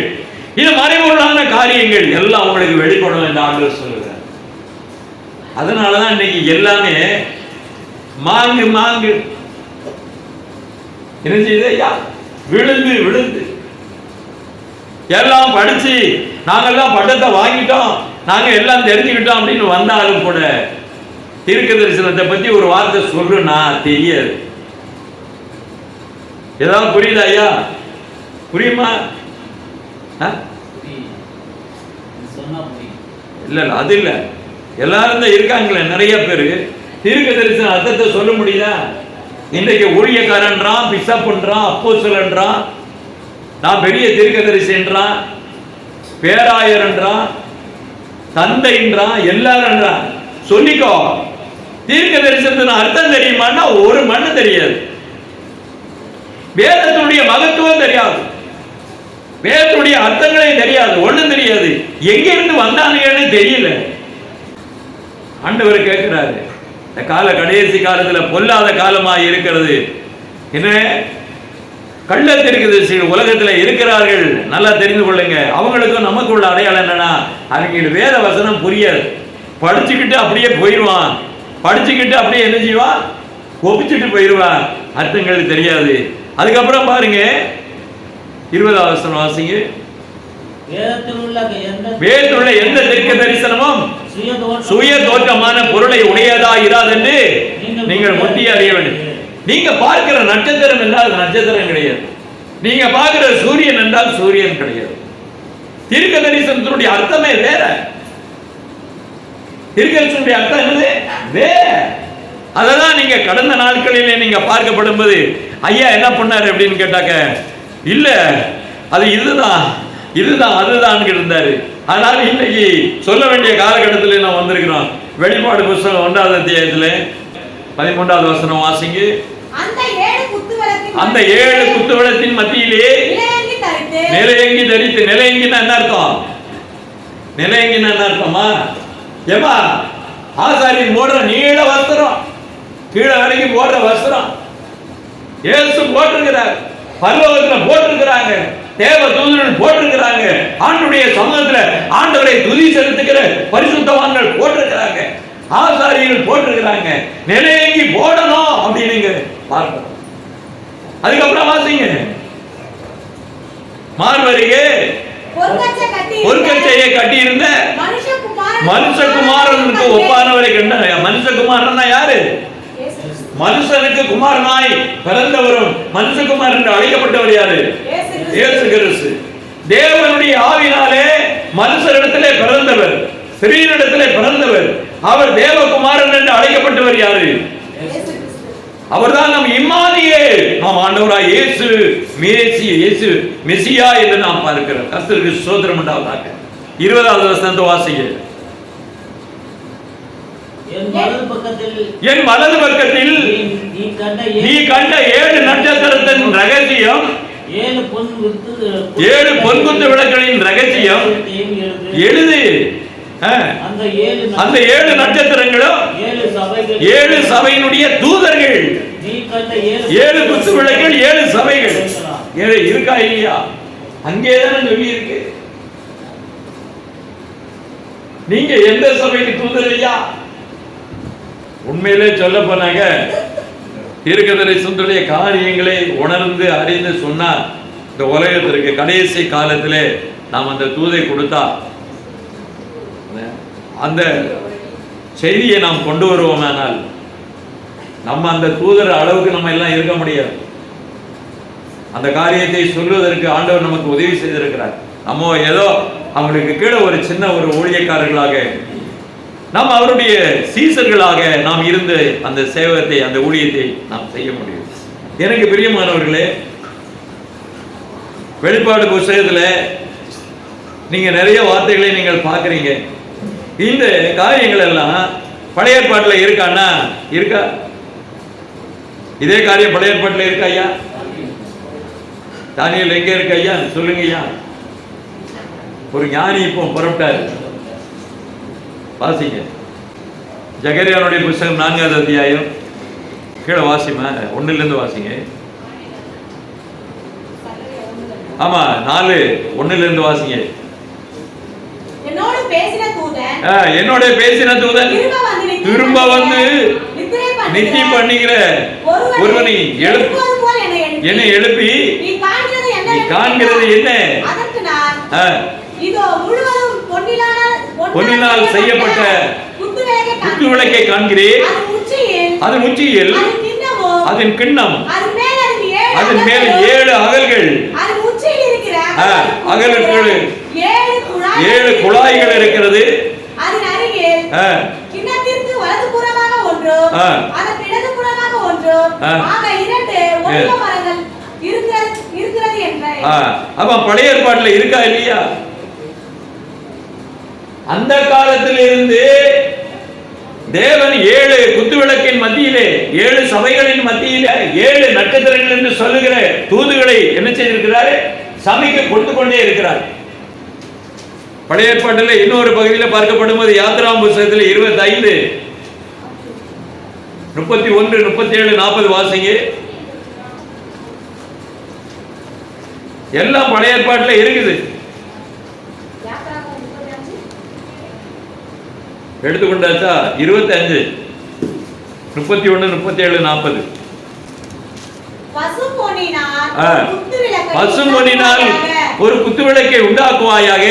இது மறைபொருளான காரியங்கள் எல்லாம் உங்களுக்கு வெளிப்படும் என்று ஆண்டவர் சொல்லுகிறார். அதனாலதான் இன்னைக்கு எல்லாமே மாங்கு மாங்கு என்ன செய்யுது ஐயா, விழுந்து விழுந்து எல்லாம் படிச்சு நாங்கெல்லாம் பட்டத்தை வாங்கிட்டோம், நாங்க எல்லாம் தெரிஞ்சுக்கிட்டோம் அப்படின்னு வந்தாலும் கூட தீர்க்க தரிசனத்தை பத்தி ஒரு வார்த்தை சொல்லுனா தெரியாது. ஏதாவது புரியுதா ஐயா? புரியுமா? இல்ல இல்ல அது இல்ல, எல்லாரும் தான் இருக்காங்களே நிறைய பேரு. தீர்க்க தரிசன அர்த்தத்தை சொல்ல முடியுதா? இன்றைக்கு ஊழியக்காரன்றான், பிஷப்ன்றான், அப்போஸ்தலன்றான், நான் பெரிய தீர்க்கதரிசின்றான், பேராயர்ன்றான், தந்தைன்றான், எல்லாருன்றான். சொல்லிக்கோ, தீர்க்க தரிசனத்தின் அர்த்தம் தெரியுமான்னா ஒரு மண்ணு தெரியாது. வேதத்தினுடைய மகத்துவம் தெரியாது, வேதத்துடைய அர்த்தங்களே தெரியாது, ஒண்ணும் தெரியாது. எங்க இருந்து வந்தானுங்கன்னு தெரியல. ஆண்டவர் கேட்கிறாரு, இந்த கால கடைசி காலத்துல பொல்லாத காலமா இருக்கிறது, என்ன கள்ளத்திற்கு உலகத்துல இருக்கிறார்கள், நல்லா தெரிந்து கொள்ளுங்க. அவங்களுக்கும் நமக்கு உள்ள அடையாளம் என்னன்னா, அவங்களுக்கு வேத வசனம் புரியாது, படிச்சுக்கிட்டு அப்படியே போயிடுவான், படிச்சுக்கிட்டு அப்படியே என்ன செய்வான், ஒப்பிச்சுட்டு போயிடுவான், அர்த்தங்கள் தெரியாது. அதுக்கப்புறம் பாருங்க 20வது வசனம் வாசிங்க. வேதத்தில் உள்ள எந்த தீர்க்க தரிசனமும் சுய தோற்றமான பொருளை உடையதா இராதென்று நீங்கள் முத்தி அறிய வேண்டும். நீங்க பார்க்கிற நட்சத்திரம் என்றால் நட்சத்திரம் கிடையாது, நீங்க பார்க்கிற சூரியன் என்றால் சூரியன் கிடையாது. தீர்க்க தரிசனத்தினுடைய அர்த்தமே வேற. தீர்க்க தரிசனத்துடைய அர்த்தம் என்னது? வேற. அததான் நீங்க கடந்த நாட்களிலே நீங்க பார்க்கப்படும் போது ஐயா என்ன பண்ணாரு அப்படின்னு கேட்டாக்க, இல்ல அது இதுதான் இதுதான் அதுதான் இருந்தாரு. அதனால இன்னைக்கு சொல்ல வேண்டிய காலகட்டத்தில் நான் வந்திருக்கிறோம். வெளிப்பாடு புத்தகம் 1வது அத்தியாயத்துல 13வது வசனம் வாசிங்க. அந்த 7 குத்துவிளக்கின் மத்தியிலே நிலையங்கி தரித்து, நிலையங்கின்னா என்ன அர்த்தம்? நிலையங்கின்னா என்ன அர்த்தமா? ஏமா ஆசாரியன் போடுற நீள வஸ்திரம், கீழே வரைக்கும் போடுற வஸ்திரம் இயேசு போட்டிருக்கிறார், பரலோகத்துல போட்டிருக்கிறாங்க, தேவ தூதர்கள் போட்டிருக்கிறாங்க, ஆண்டவருடைய சமூகத்துல ஆண்டவரை துதி செலுத்துகிற பரிசுத்தவான்கள் போட்டிருக்கிறாங்க, ஆசாரியர்கள் போட்டிருக்கிறாங்க. நிலையங்கி போடணும் அப்படின்னு பார்க்கணும். அதுக்கப்புறம் வாசிங்க, மார்வரிகே பொற்கச்சையை கட்டி இருந்த மனுஷகுமாரனுக்கு ஒப்பானவரை கண்ட. மனுஷகுமாரன் யாரு? மனுஷனுக்கு குமாரனாய் பிறந்தவரும் மனுஷகுமாரன் என்று அழைக்கப்பட்டவர் யாரு? இயேசு கிறிஸ்து. தேவனுடைய ஆவியினாலே மனுஷரிடத்திலே பிறந்தவர், ஸ்திரீனிடத்திலே பிறந்தவர், அவர் தேவகுமாரன் என்று அழைக்கப்பட்டவர் யாரு? அவர்தான் நம் இம்மானுவேல், நாம் ஆண்டவராய் இயேசு மேசியா, இயேசு மெசியா என்று நாம் பார்க்கிறோம். கர்த்தருக்கு ஸ்தோத்திரம் உண்டாவதாக. 20வது வசனத்தை வாசிங்க. என் வலது பக்கத்தில் நீ கண்ட 7 நட்சத்திரத்தின் ரகசியம், 7 பொன்குத்து விளக்குகளின் ரகசியம் எழுது. அந்த 7 நட்சத்திரங்களும் 7 சபையினுடைய தூதர்கள், 7 குத்து விளக்குகள் 7 சபைகள். இருக்கா இல்லையா? அங்கேதான் சொல்லி இருக்கு. நீங்க எந்த சபைக்கு தூதர் இல்லையா? உண்மையிலே சொல்ல போனாங்க, தீர்க்கதரிசனத்துடைய காரியங்களை உணர்ந்து அறிந்து சொன்னார். இந்த உலகத்திற்கு கடைசி காலத்திலே நாம் அந்த தூதை கொடுத்தா அந்த செய்தியை நாம் கொண்டு வருவோமானால் நம்ம அந்த தூதர் அளவுக்கு நம்ம எல்லாம் இருக்க முடியாது. அந்த காரியத்தை சொல்வதற்கு ஆண்டவர் நமக்கு உதவி செய்திருக்கிறார். நம்ம ஏதோ அவங்களுக்கு கீழே ஒரு சின்ன ஒரு ஊழியக்காரர்களாக, நாம் அவருடைய சீசர்களாக நாம் இருந்து அந்த சேவகத்தை, அந்த ஊழியத்தை நாம் செய்ய முடியும். எனக்கு பிரியமானவர்களே, வெளிப்பாடு புத்தகத்துல நீங்க நிறைய வார்த்தைகளை நீங்கள் பார்க்கிறீங்க. இந்த காரியங்கள் எல்லாம் பழைய ஏற்பாட்டுல இருக்கான்னா இருக்கா? இதே காரியம் பழைய ஏற்பாட்டுல இருக்கா ஐயா? தானியேல் எங்க இருக்கு ஐயா? சொல்லுங்க ஐயா. ஒரு ஞானி இப்போ புறப்பட்டாரு, வாசிங்க. ஜகரியானுடைய புத்தகம் 4வது அத்தியாயம், கீழே வாசிமா, 1லிருந்து வாசிங்க. ஆமா 4:1 வாசிங்க. என்னோடு பேசின தூதன் என்னோட பேசின தூதன் திரும்ப வந்து நித்திய பண்ணுகிற ஒருவனை என்னை எழுப்பி நீ காண்கிறது என்ன? இதோ முழுவதும் பொன்னினால் செய்யப்பட்ட குத்து விளக்கை காண்கிறேன். அதன் உச்சியில் அதன் கிண்ணம், அதன் மேல் 7 அகல்கள், அகலுக்குள் 7 குழாய்கள் இருக்கிறது. அதன் அருகில் கிண்ணத்திற்கு வலதுபுறமாக ஒன்று, அதற்கு இடதுபுறமாக ஒன்று, ஆக 2 ஒலிவ மரங்கள் இருக்கிறது என்றார். அப்ப பழைய ஏற்பாட்டுல இருக்கா இல்லையா? அந்த காலத்திலிருந்து தேவன் 7 குத்துவிளக்கின் மத்தியிலே, 7 சபைகளின் மத்தியிலே 7 நட்சத்திரங்கள் என்று சொல்லுகிற தூதுகளை என்ன செய்திருக்கிறார்? சபைக்கு கொடுத்து கொண்டே இருக்கிறார். பழைய ஏற்பாட்டில் இன்னொரு பகுதியில் பார்க்கப்படும் போது யாத்திராம் புத்தகத்தில் 25, 31, 37, 40 வாசிங்க. எல்லாம் பழைய ஏற்பாட்டில் இருக்குது. எடுத்துக்கொண்டாச்சா? 25, 31, 37, 40. பசும்பொன்னினால் ஒரு குத்துவிளக்கை உண்டாக்குவாயாக,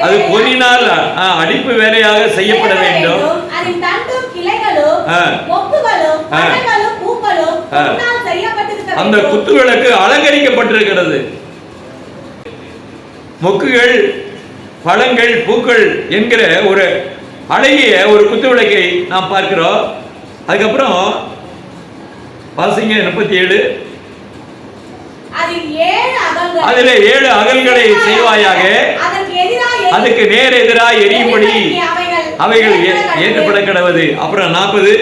அது பொன்னினால் அடிப்பு வேலையாக செய்யப்பட வேண்டும். அந்த குத்துவிளக்கு அலங்கரிக்கப்பட்டிருக்கிறது. மொக்குகள், பழங்கள், பூக்கள் என்கிற ஒரு அழகிய ஒரு குத்துவிளக்கை நாம் பார்க்கிறோம். அதுக்கப்புறம் வாசிங்க 37. அதிலே 7 அகல்களை செய்வாயாக, அதுக்கு நேர் எதிராக எரியும்படி அவைகள் ஏற்றப்பட கிடவது. அப்புறம் 40,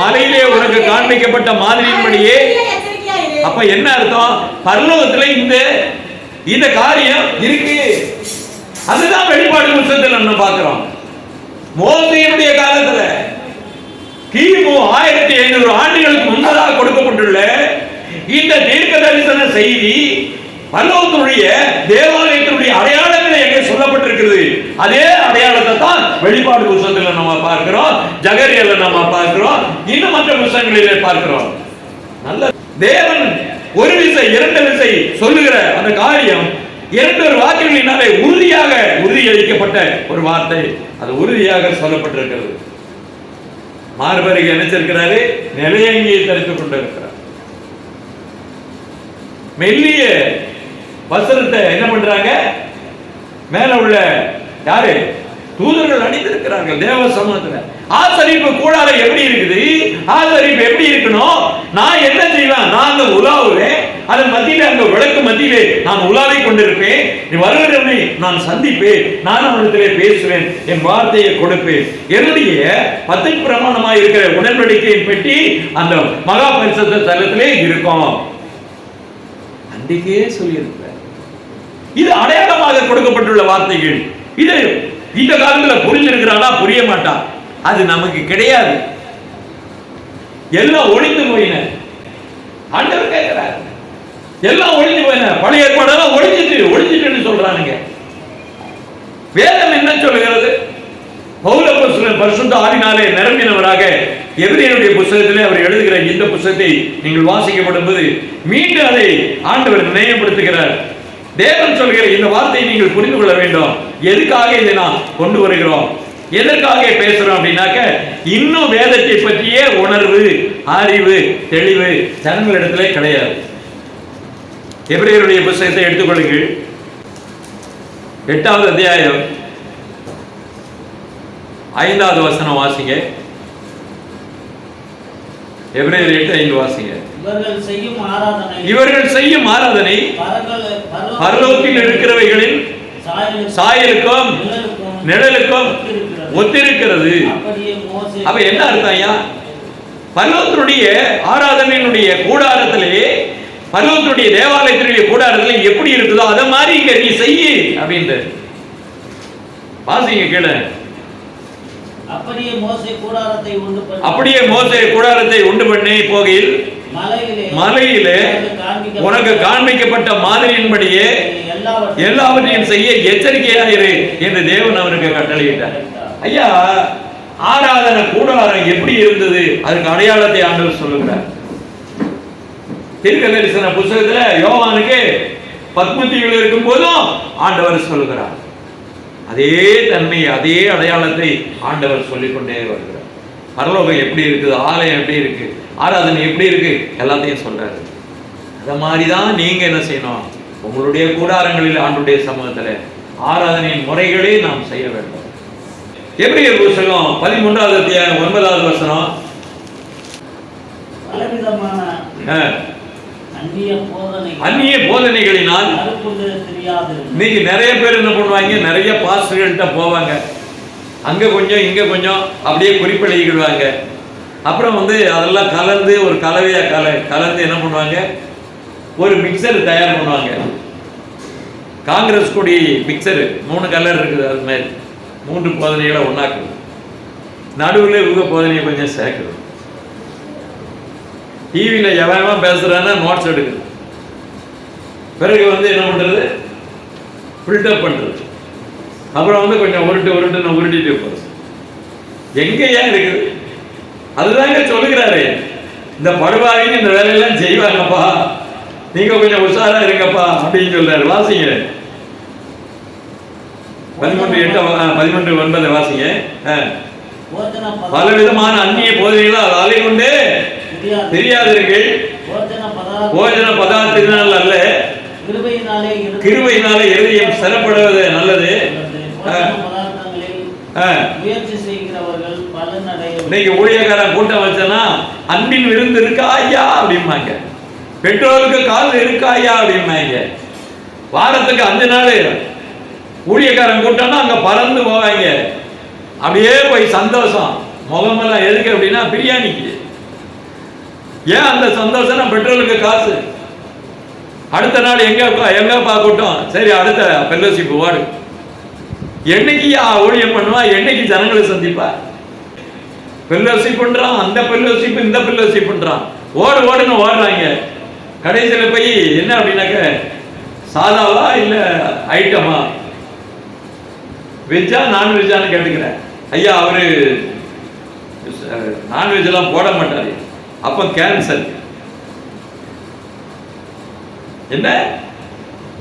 மலையிலே உனக்கு காண்பிக்கப்பட்ட மாதிரியின்படியே. அப்ப என்ன அர்த்தம்? பரலோகத்துல இந்த காரியம் இருக்கு. அதுதான் வெளிப்பாடு புத்தகத்தில் நம்ம பார்க்கிறோம். மோசேயுடைய காலத்துல கிமு 1500 ஆண்டுகளுக்கு முன்னதாக கொடுக்கப்பட்டுள்ள இந்த தீர்க்க தரிசன செய்தி பரலோகத்தினுடைய தேவாலயத்தினுடைய அடையாளங்களை எங்கே சொல்லப்பட்டிருக்கிறது. அதே அடையாளத்தை தான் வெளிப்பாடு புத்தகத்தில் நம்ம பார்க்கிறோம், ஜகரியால நம்ம பார்க்கிறோம், இன்னும் மற்ற புத்தகங்களிலே பார்க்கிறோம். நல்ல தேவன் ஒரு விசை 2 விசை சொல்லுகிற அந்த காரியம் 2 வாக்குகளினாலே உறுதியளிக்கப்பட்ட ஒரு வார்த்தை. அது உறுதியாக சொல்லப்பட்டிருக்கிறது. மார்பருகே நினைச்சிருக்கிறாரு, நிலையங்கியை தரித்துக் கொண்டிருக்கிறார். மெல்லிய வஸ்திரத்தை என்ன பண்றாங்க? மேல உள்ள யாரு? தூதர்கள் அணிந்திருக்கிறார்கள் தேவ சமூகத்துல. ஆசரிப்பு கூடாரம் எப்படி இருக்குது? ஆசரிப்பு எப்படி இருக்கணும்? நான் என்ன செய்வேன்? நான் அந்த உலாவுவேன், அதன் மத்தியிலே அந்த விளக்கு மத்தியிலே நான் உலாவை கொண்டிருப்பேன். நீ வருகிறவனை நான் சந்திப்பேன், நான் அவனிடத்திலே பேசுவேன், என் வார்த்தையை கொடுப்பேன். என்னுடைய 10 பிரமாணமாக இருக்கிற உடன்படிக்கையின் பெட்டி அந்த மகா பரிசுத்த தலத்திலே இருக்கும். அன்றைக்கே சொல்லியிருக்கிறார். இது அடையாளமாக கொடுக்கப்பட்டுள்ள வார்த்தைகள். இது இந்த காலத்துல புரிஞ்சிருக்கிறானா? புரிய மாட்டான். அது நமக்கு கிடையாது. எல்லாம் ஒளிந்து போயின. ஆண்டவர் கேட்கிறார், எல்லாம் ஒளிந்து போயின. பழைய ஏற்பாடெல்லாம் ஒளிஞ்சிட்டுன்னு சொல்றானுங்க. வேதம் என்ன சொல்லுகிறது? பவுல் அப்போஸ்தலன் பரிசுத்த ஆவியினாலே நிரம்பினவராக எபிரேயருடைய புத்தகத்திலே அவர் எழுதுகிற இந்த புத்தகத்தை நீங்கள் வாசிக்கப்படும் போது மீண்டும் அதை ஆண்டவர் நினைவுபடுத்துகிறார். தேவன் சொல்கிற இந்த வார்த்தையை நீங்கள் புரிந்து கொள்ள வேண்டும். எதுக்காக இதை நான் கொண்டு வருகிறோம், எதற்காக பேசுறோம் அப்படின்னாக்க, இன்னும் வேதத்தை பற்றிய உணர்வு, அறிவு, தெளிவு ஜனங்களிடத்திலே கிடையாது. எபிரேயருடைய புத்தகத்தை எடுத்துக்கொள்ளுங்கள். 8வது அத்தியாயம் 5வது வசனம் வாசிங்க. எபிரேயர் 8:5 வாசிங்க. இவர்கள் செய்யும் ஆராதனை பரலோகத்தில் இருக்கிறவைகளின் சாயலுக்கும் நிழலுக்கும் ஒத்திருக்கிறது. அப்ப என்ன அர்த்தம் ஐயா? பரலோகத்தினுடைய ஆராதனையினுடைய கூடாரத்திலே, பரலோகத்தினுடைய தேவாலயத்தினுடைய கூடாரத்திலே எப்படி இருக்குதோ அதை மாதிரி இங்க நீ செய்ய அப்படின்ட்டு வாசிங்க கீழே. அப்படியே மோசே கூடாரத்தை உண்டு பண்ணி போகையில் மலையிலே உனக்கு காண்பிக்கப்பட்ட மாதிரியின்படியே எல்லாவற்றையும் செய்ய எச்சரிக்கையாயிரு என்று தேவன் அவனுக்கு கட்டளையிட்டார். ஐயா, ஆராதனை கூடாரம் எப்படி இருந்தது, அதுக்கு அடையாளத்தை ஆண்டவர் சொல்லுகிறார். தீர்க்கதரிசன புத்தகத்துல யோவானுக்கு பத்மத்தீவில் இருக்கும் போதும் ஆண்டவர் சொல்லுகிறார். அதே தன்மை, அதே அடையாளத்தை ஆண்டவர் சொல்லிக்கொண்டே வருகிறார். பரலோகம் எப்படி இருக்குது, ஆலயம் எப்படி இருக்கு, ஆராதனை எப்படி இருக்கு, எல்லாத்தையும் சொல்றாரு. அத மாதிரிதான் நீங்க என்ன செய்யணும், உங்களுடைய கூடாரங்களில் ஆண்டுடைய சமூகத்துல ஆராதனையின் முறைகளே நாம் செய்ய வேண்டும். எபிரேயர் புத்தகம் 13வது அத்தியாயம் 9வது வசனம். அந்நிய போதனைகளினால் இன்னைக்கு நிறைய பேர் என்ன பண்ணுவாங்க, நிறைய பாஸ்டர்கள்ட்ட போவாங்க, அங்க கொஞ்சம் இங்க கொஞ்சம் அப்படியே குறிப்பெழுதிக்கிடுவாங்க. அப்புறம் அதெல்லாம் கலந்து ஒரு கலவையா கலந்து என்ன பண்ணுவாங்க, ஒரு மிக்சர் தயார் பண்ணுவாங்க. காங்கிரஸ் கொடி மிக்சர் 3 கலர் இருக்குது, அது மாதிரி 3 போதனைகளை ஒன்னாக்குது, நடுவில் இவங்க போதனையை கொஞ்சம் சேர்க்குது. டிவியில் எவனமா பேசுறான்னா நோட்ஸ் எடுக்குது, பிறகு என்ன பண்றது, ஃபில்டர் பண்றது, அப்புறம் கொஞ்சம் உருட்டிட்டு போறது. எங்கேயா இருக்குது? அதுதாங்க சொல்லுகிறாரு, இந்த படுபாவிங்க இந்த வேலையெல்லாம் செய்வாங்கப்பா, நீங்க கொஞ்சம் உஷாரா இருங்கப்பா அப்படின்னு சொல்றாரு. வாசிங்க 13:8-13:9 வாசிங்க. பலவிதமான அந்நிய போதனைகளால் அலைகொண்டு தெரியாதீர்கள், போஜன பதார்த்தத்தினால் அல்ல, கிருபையினாலே இருதயம் ஸ்திரப்படுவது நல்லது. இன்னைக்கு ஊழியக்காரன் கூட்டம் வச்சனா அன்பின் விருந்து இருக்கா ஐயா அப்படிம்பாங்க, பெட்ரோலுக்கு காசு இருக்கா ஐயா அப்படிம்பாங்க. வாரத்துக்கு 5 நாள் ஊழியக்காரன் கூட்டம்னா அங்க பறந்து போவாங்க, அப்படியே போய் சந்தோஷம். முகமெல்லாம் எதுக்கு அப்படின்னா பிரியாணிக்கு. ஏன் அந்த சந்தோஷம்? பெட்ரோலுக்கு காசு. அடுத்த நாள் எங்கப்பா கூட்டம், சரி அடுத்த ஃபெல்லோஷிப் வார்டு. என்னைக்கு ஊழியம் பண்ணுவா, என்னைக்கு ஜனங்களை சந்திப்பா? ஃபெல்லோஷிப் பண்றான், அந்த ஃபெல்லோஷிப் இந்த ஃபெல்லோஷிப் பண்றான், ஓடுன்னு ஓடுறாங்க. கடைசியில் போய் என்ன அப்படின்னாக்க, சாதாவா இல்ல ஐட்டமா, வெஜ்ஜா நான்வெஜ்ஜான்னு கேட்டுக்கிறேன். ஐயா அவரு நான்வெஜ் எல்லாம் போட மாட்டாரு, அப்ப கேன்சல். என்ன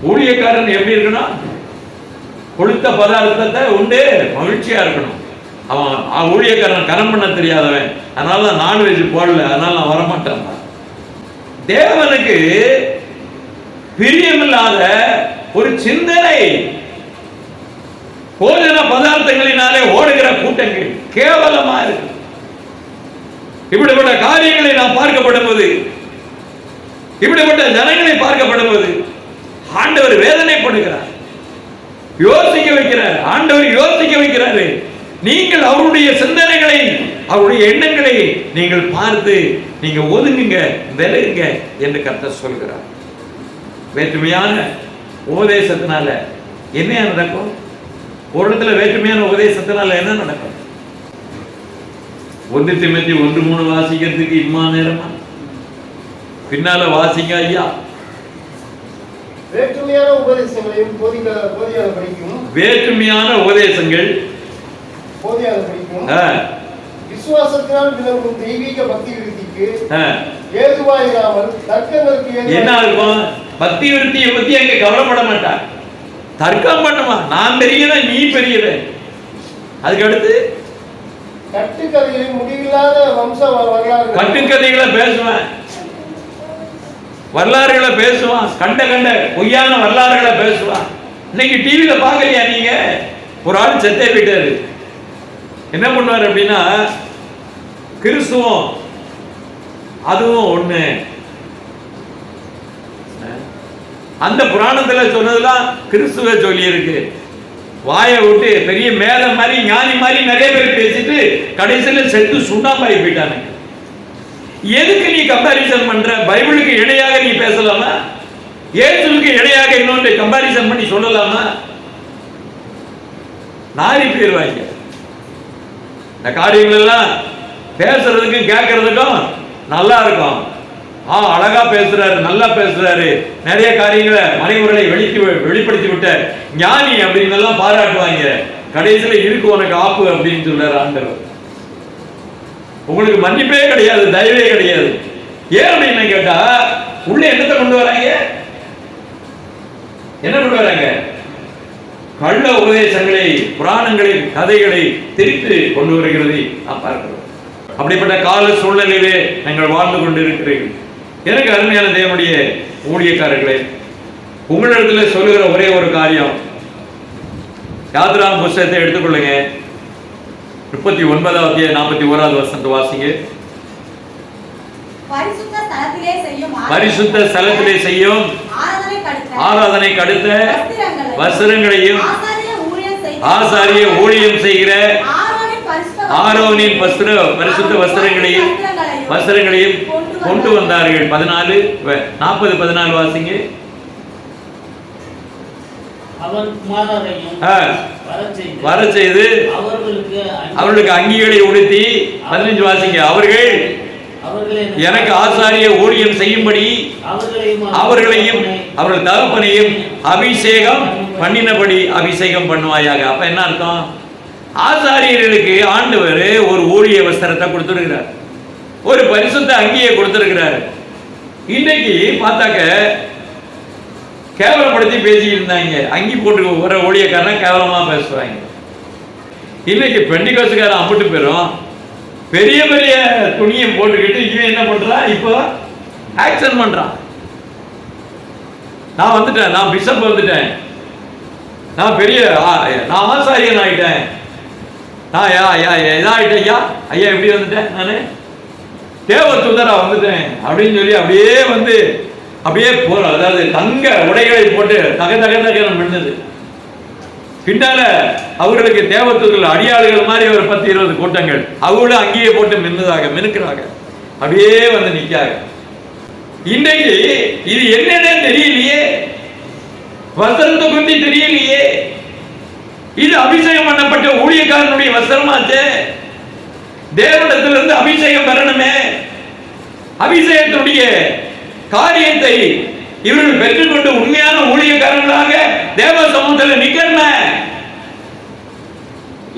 ஊழியக்காரன் எப்படி இருக்கணும், கொடுத்த பதார்த்தத்தை உண்டு மகிழ்ச்சியா இருக்கணும். அவன் ஊழியக்காரன் கனம் பண்ண தெரியாதவன், அதனால நான்வெஜ் போடல, அதனால நான் வரமாட்டேன். தேவனுக்கு பிரியமில்லாத ஒரு சிந்தனை, போஜன பதார்த்தங்களினாலே ஓடுகிற கூட்டங்கள் கேவலமா இருக்கு. இப்படிப்பட்ட காரியங்களை நாம் பார்க்கப்படும் போது, இப்படிப்பட்ட ஜனங்களை பார்க்கப்படும் போது ஆண்டவர் வேதனைப்படுகிறார், யோசிக்க வைக்கிறார். ஆண்டவர் யோசிக்க வைக்கிறாரு. நீங்கள் அவருடைய சிந்தனைகளை, அவருடைய எண்ணங்களை நீங்கள் பார்த்து நீங்க ஒதுங்குங்க, விலகுங்க என்று கர்த்தர் சொல்கிறார். வேற்றுமையான உபதேசத்தினால என்ன நடக்கும்? ஒரு இடத்துல வேற்றுமையான உபதேசத்தினால என்ன நடக்கும்? 1 தீமோத்தேயு 1:3 வாசிக்கிறதுக்கு இம்மா நேரமா? பின்னால வாசிங்க ஐயா. வேற்றுமையான உபதேசங்களையும் போதியாதபடிக்கும், வேற்றுமையான உபதேசங்கள் போதியாதபடிக்கும், விசுவாசத்தினால் விளங்கும் தெய்வீக பக்தி விருத்திக்கு ஏதுவாயிராமல் தர்க்கங்களுக்கு என்ன இருக்கும்? பக்தி விருத்தியை பத்தி அங்க கவலைப்பட மாட்டார், தர்க்கம் பண்ணுமா, நான் பெரியவன் நீ பெரியவன். அதுக்கு அடுத்து கட்டுக்கதைகளை, முடிவில்லாத வம்ச வரலாறு, கட்டுக்கதைகளை பேசுவேன், வரலாறுகளை பேசுவான், கண்ட பொய்யான வரலாறுகளை பேசுவான். இன்னைக்கு டிவியில பாக்கலையா நீங்க? ஒரு ஆள் செத்தே போயிட்டாரு, என்ன பண்ணுவார் அப்படின்னா, கிறிஸ்துவம் அதுவும் ஒண்ணு, அந்த புராணத்துல சொன்னதெல்லாம் கிறிஸ்துவ சொல்லி இருக்கு. வாயை விட்டு பெரிய மேல மாதிரி ஞானி மாதிரி நிறைய பேர் பேசிட்டு கடைசியில் செத்து சுண்ணாம்பாய் போயிட்டாங்க. எதுக்கு நீ கம்பாரிசன் பண்ற? பைபிளுக்கு இணையாக நீ பேசலாமா? இயேசுவுக்கு இணையாக இன்னொன்று கம்பாரிசன் பண்ணி சொல்லலாமா? நாரி போயிருவாங்க. இந்த காரியங்கள் எல்லாம் பேசுறதுக்கும் கேட்கறதுக்கும் நல்லா இருக்கும். அழகா பேசுறாரு, நல்லா பேசுறாரு, நிறைய காரியங்களை மறைமுறைகளை வெளிப்படுத்தி விட்ட ஞானி அப்படின்னு எல்லாம் பாராட்டுவாங்க. கடைசியில இருக்கு உனக்கு ஆப்பு அப்படின்னு சொல்றாரு ஆண்டவர். உங்களுக்கு மன்னிப்பே கிடையாது, தயவே கிடையாது. ஏன் அப்படின்னு கேட்டா உள்ள என்னத்தை கொண்டு வராங்க? என்ன கொண்டு வராங்க? கள்ள உபதேசங்களை, புராணங்களை, கதைகளை திரித்து கொண்டு வருகிறதை நான் பார்க்கிறோம். அப்படிப்பட்ட கால சூழ்நிலையிலே நாங்கள் வாழ்ந்து கொண்டு இருக்கிறீர்கள். எனக்கு அருமையான தேவனுடைய ஊழியக்காரர்களே, உங்களிடத்துல சொல்லுகிற ஒரே ஒரு காரியம், யாத்ராம் புஸ்தகத்தை எடுத்துக்கொள்ளுங்க. 39வது அத்தியாயம் 41வது வசனத்தை வாசிங்க. பரிசுத்த ஸ்தலத்திலே செய்யும் ஆராதனைக்கு அடுத்த வஸ்திரங்களையும் ஆசாரிய ஊழியம் செய்கிற ஆரோனின் பரிசுத்த வஸ்திரங்களையும் கொண்டு வந்தார்கள். 40-14 வாசிங்க. வர செய்து அவர்களுக்கு அங்கிகளை உடுத்தி 15 வாசிங்க. அவர்கள் எனக்கு ஆசாரிய ஊழியம் செய்யும்படி அவர்களையும் அவர்கள் தகப்பனையும் அபிஷேகம் பண்ணினபடி அபிஷேகம் பண்ணுவாயாக. அப்ப என்ன அர்த்தம்? ஆசாரியர்களுக்கு ஆண்டவர் ஒரு ஊழிய வஸ்திரத்தை கொடுத்திருக்கிறார், ஒரு பரிசுத்த அங்கியை கொடுத்திருக்கிறார். இன்னைக்கு பார்த்தாக்க கேவலப்படுத்தி பேசிக்கிட்டு இருந்தாங்க. அங்கி போட்டு வர ஊழியக்காரன் கேவலமா பேசுவாங்க. இன்னைக்கு பெண்டிகோஸ்காரன் அம்பிட்டு பேரும் பெரிய பெரிய துணியை போட்டுக்கிட்டு இவன் என்ன பண்றான்? இப்போ ஆக்சன் பண்றான். நான் வந்துட்டேன், நான் பிஷப் வந்துட்டேன், நான் பெரிய நான் ஆசாரியன் ஆயிட்டேன், நான் இதாயிட்டேன் ஐயா, ஐயா எப்படி வந்துட்டேன், நானு தேவதூதரா வந்துட்டேன் அப்படின்னு சொல்லி அப்படியே போற, அதாவது தங்க உடைகளை போட்டு தக மின்னது. பின்னால அவர்களுக்கு தேவதூதர்கள் அடியாளுகள் மாதிரி ஒரு 10-20 கூட்டங்கள் அவங்களும் அங்கேயே போட்டு மின்னுக்கிறாங்க, அப்படியே வந்து நிக்காங்க. இன்றைக்கு இது என்னன்னு தெரியலையே, வஸ்திரத்தை பத்தி தெரியலையே. இது அபிஷேகம் பண்ணப்பட்ட ஊழியக்காரனுடைய வஸ்திரமாச்சு. தேவனிடத்திலிருந்து அபிஷேகம் பெறணுமே. அபிஷேகத்துடைய காரியத்தை இவர்கள் பெற்றுக்கொண்டு உண்மையான ஊழியக்காரர்களாக தேவ சமூகத்தில் நிக்கணும்.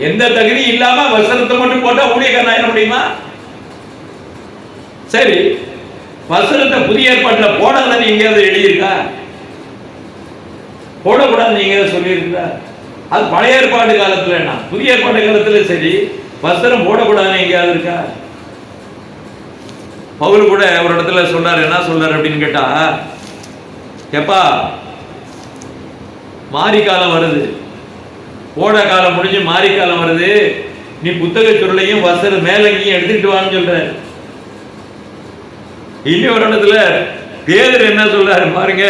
எந்த தகுதி இல்லாம வஸ்திரத்தை மட்டும் போட்டா ஊழியக்காரன் ஆயிட முடியுமா? சரி, வஸ்திரத்தை புதிய ஏற்பாட்டில் போடாதன்னு எங்கேயாவது எழுதியிருக்கா? போடக்கூடாதுன்னு எங்கேயாவது சொல்லியிருக்கா? அது பழைய ஏற்பாடு காலத்துல, என்ன புதிய ஏற்பாடு காலத்துல சரி, வஸ்திரம் போடக்கூடாதுன்னு எங்கேயாவது இருக்கா? பவுல் கூட ஒரு இடத்துல சொல்றாரு. என்ன சொல்றாரு அப்படின்னு கேட்டா, எப்பா மாரி காலம் வருது, போட காலம் முடிஞ்சு மாரி காலம் வருது, நீ புத்தக சுருளையும் வஸ்திர மேலங்கியும் எடுத்துக்கிட்டு வான்னு சொல்ற. இனி ஒரு இடத்துல பேதர் என்ன சொல்றாரு பாருங்க.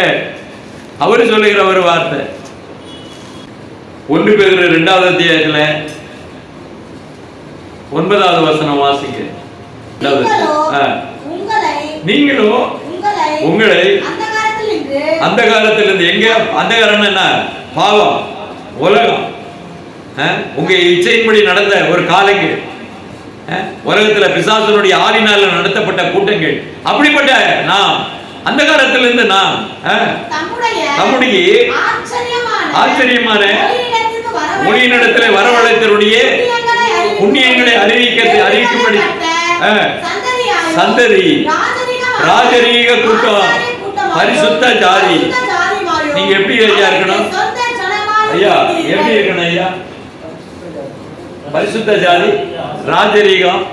அவரு சொல்லுகிற ஒரு வார்த்தை 1 பேதுரு 2வது அத்தியாயத்துல 9வது வசனம் வாசிங்க. நீங்களோ உங்களை அந்த காலத்திலிருந்து, எங்க அந்த காலம் என்ன? பாவம், உலகம், உங்க இச்சையின்படி நடந்த ஒரு காலங்கள், உலகத்துல பிசாசனுடைய ஆளினால நடத்தப்பட்ட கூட்டங்கள், அப்படிப்பட்ட நாம் அந்த காலத்திலிருந்து நாம் நம்முடைய ஆச்சரியமான மொழியினிடத்தில் வரவழைத்தருடைய புண்ணியங்களை அறிவிக்கும்படி சந்ததி, ராஜரீக கூட்டம், பரிசுத்த ஜாதி. நீங்க எப்படி ஐயா இருக்கணும்? ஐயா எப்படி இருக்கணும் ஐயா? பரிசுத்த ஜாதி, ராஜரீகம்,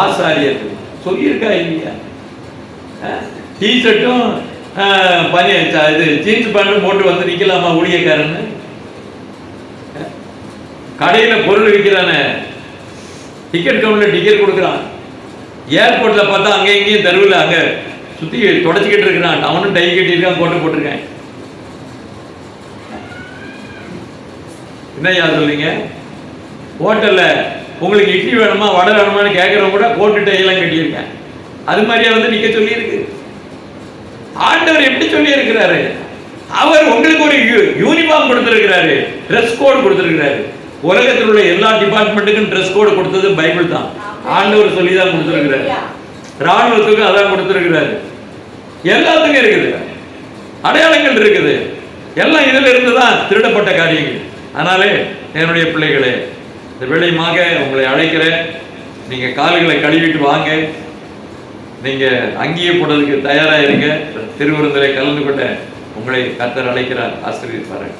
ஆசாரியர்கள் சொல்லியிருக்கா இல்லையா? டீஷர்ட்டும் இது ஜீன்ஸ் பேண்ட்டும் போட்டு வந்து நிக்கலாமா ஊழியக்காரன்னு? கடையில பொருள் விற்கிறான, டிக்கெட் கவுண்டர்ல டிக்கெட் கொடுக்குறான், ஏர்போர்ட்ல பார்த்தா அங்கே இங்கேயும் தெருவில் அங்க சுத்தி தொடச்சிக்கிட்டு இருக்கிறான், அவனும் டை கட்டியிருக்கான், கோட்டை போட்டிருக்கேன். என்னையா சொல்றீங்க? ஹோட்டல்ல உங்களுக்கு இட்லி வேணுமா வடை வேணுமான்னு கேட்கறவங்க கூட கோட்டு டையெல்லாம் கட்டியிருக்கேன். அது மாதிரியா வந்து நிக்க சொல்லி இருக்கு. ஆண்டவர் எப்படி சொல்லி இருக்கிறாரு? அவர் உங்களுக்கு ஒரு யூனிஃபார்ம் கொடுத்திருக்கிறாரு, ட்ரெஸ் கோட் கொடுத்திருக்கிறாரு. உலகத்தில் உள்ள எல்லா டிபார்ட்மெண்ட்டுக்கும் ட்ரெஸ் கோட் கொடுத்தது பைபிள் தான். ஆண்டவர் சொல்லி தான் கொடுத்திருக்கிறாரு. ராணுவத்துக்கு அதான் கொடுத்திருக்கிறாரு. எல்லாத்துக்கும் இருக்குது, அடையாளங்கள் இருக்குது. எல்லாம் இதுல இருந்து தான் திருடப்பட்ட காரியங்கள். அதனாலே என்னுடைய பிள்ளைகளே, இந்த வேளையுமாக உங்களை அழைக்கிறேன். நீங்க கால்களை கழுவிட்டு வாங்க. நீங்க அங்கேயே போடுறதுக்கு தயாரா இருங்க. திருவிருந்திலே கலந்து கொண்ட உங்களை கர்த்தர் அழைக்கிறார். ஆசீர்வதிப்பார்கள்.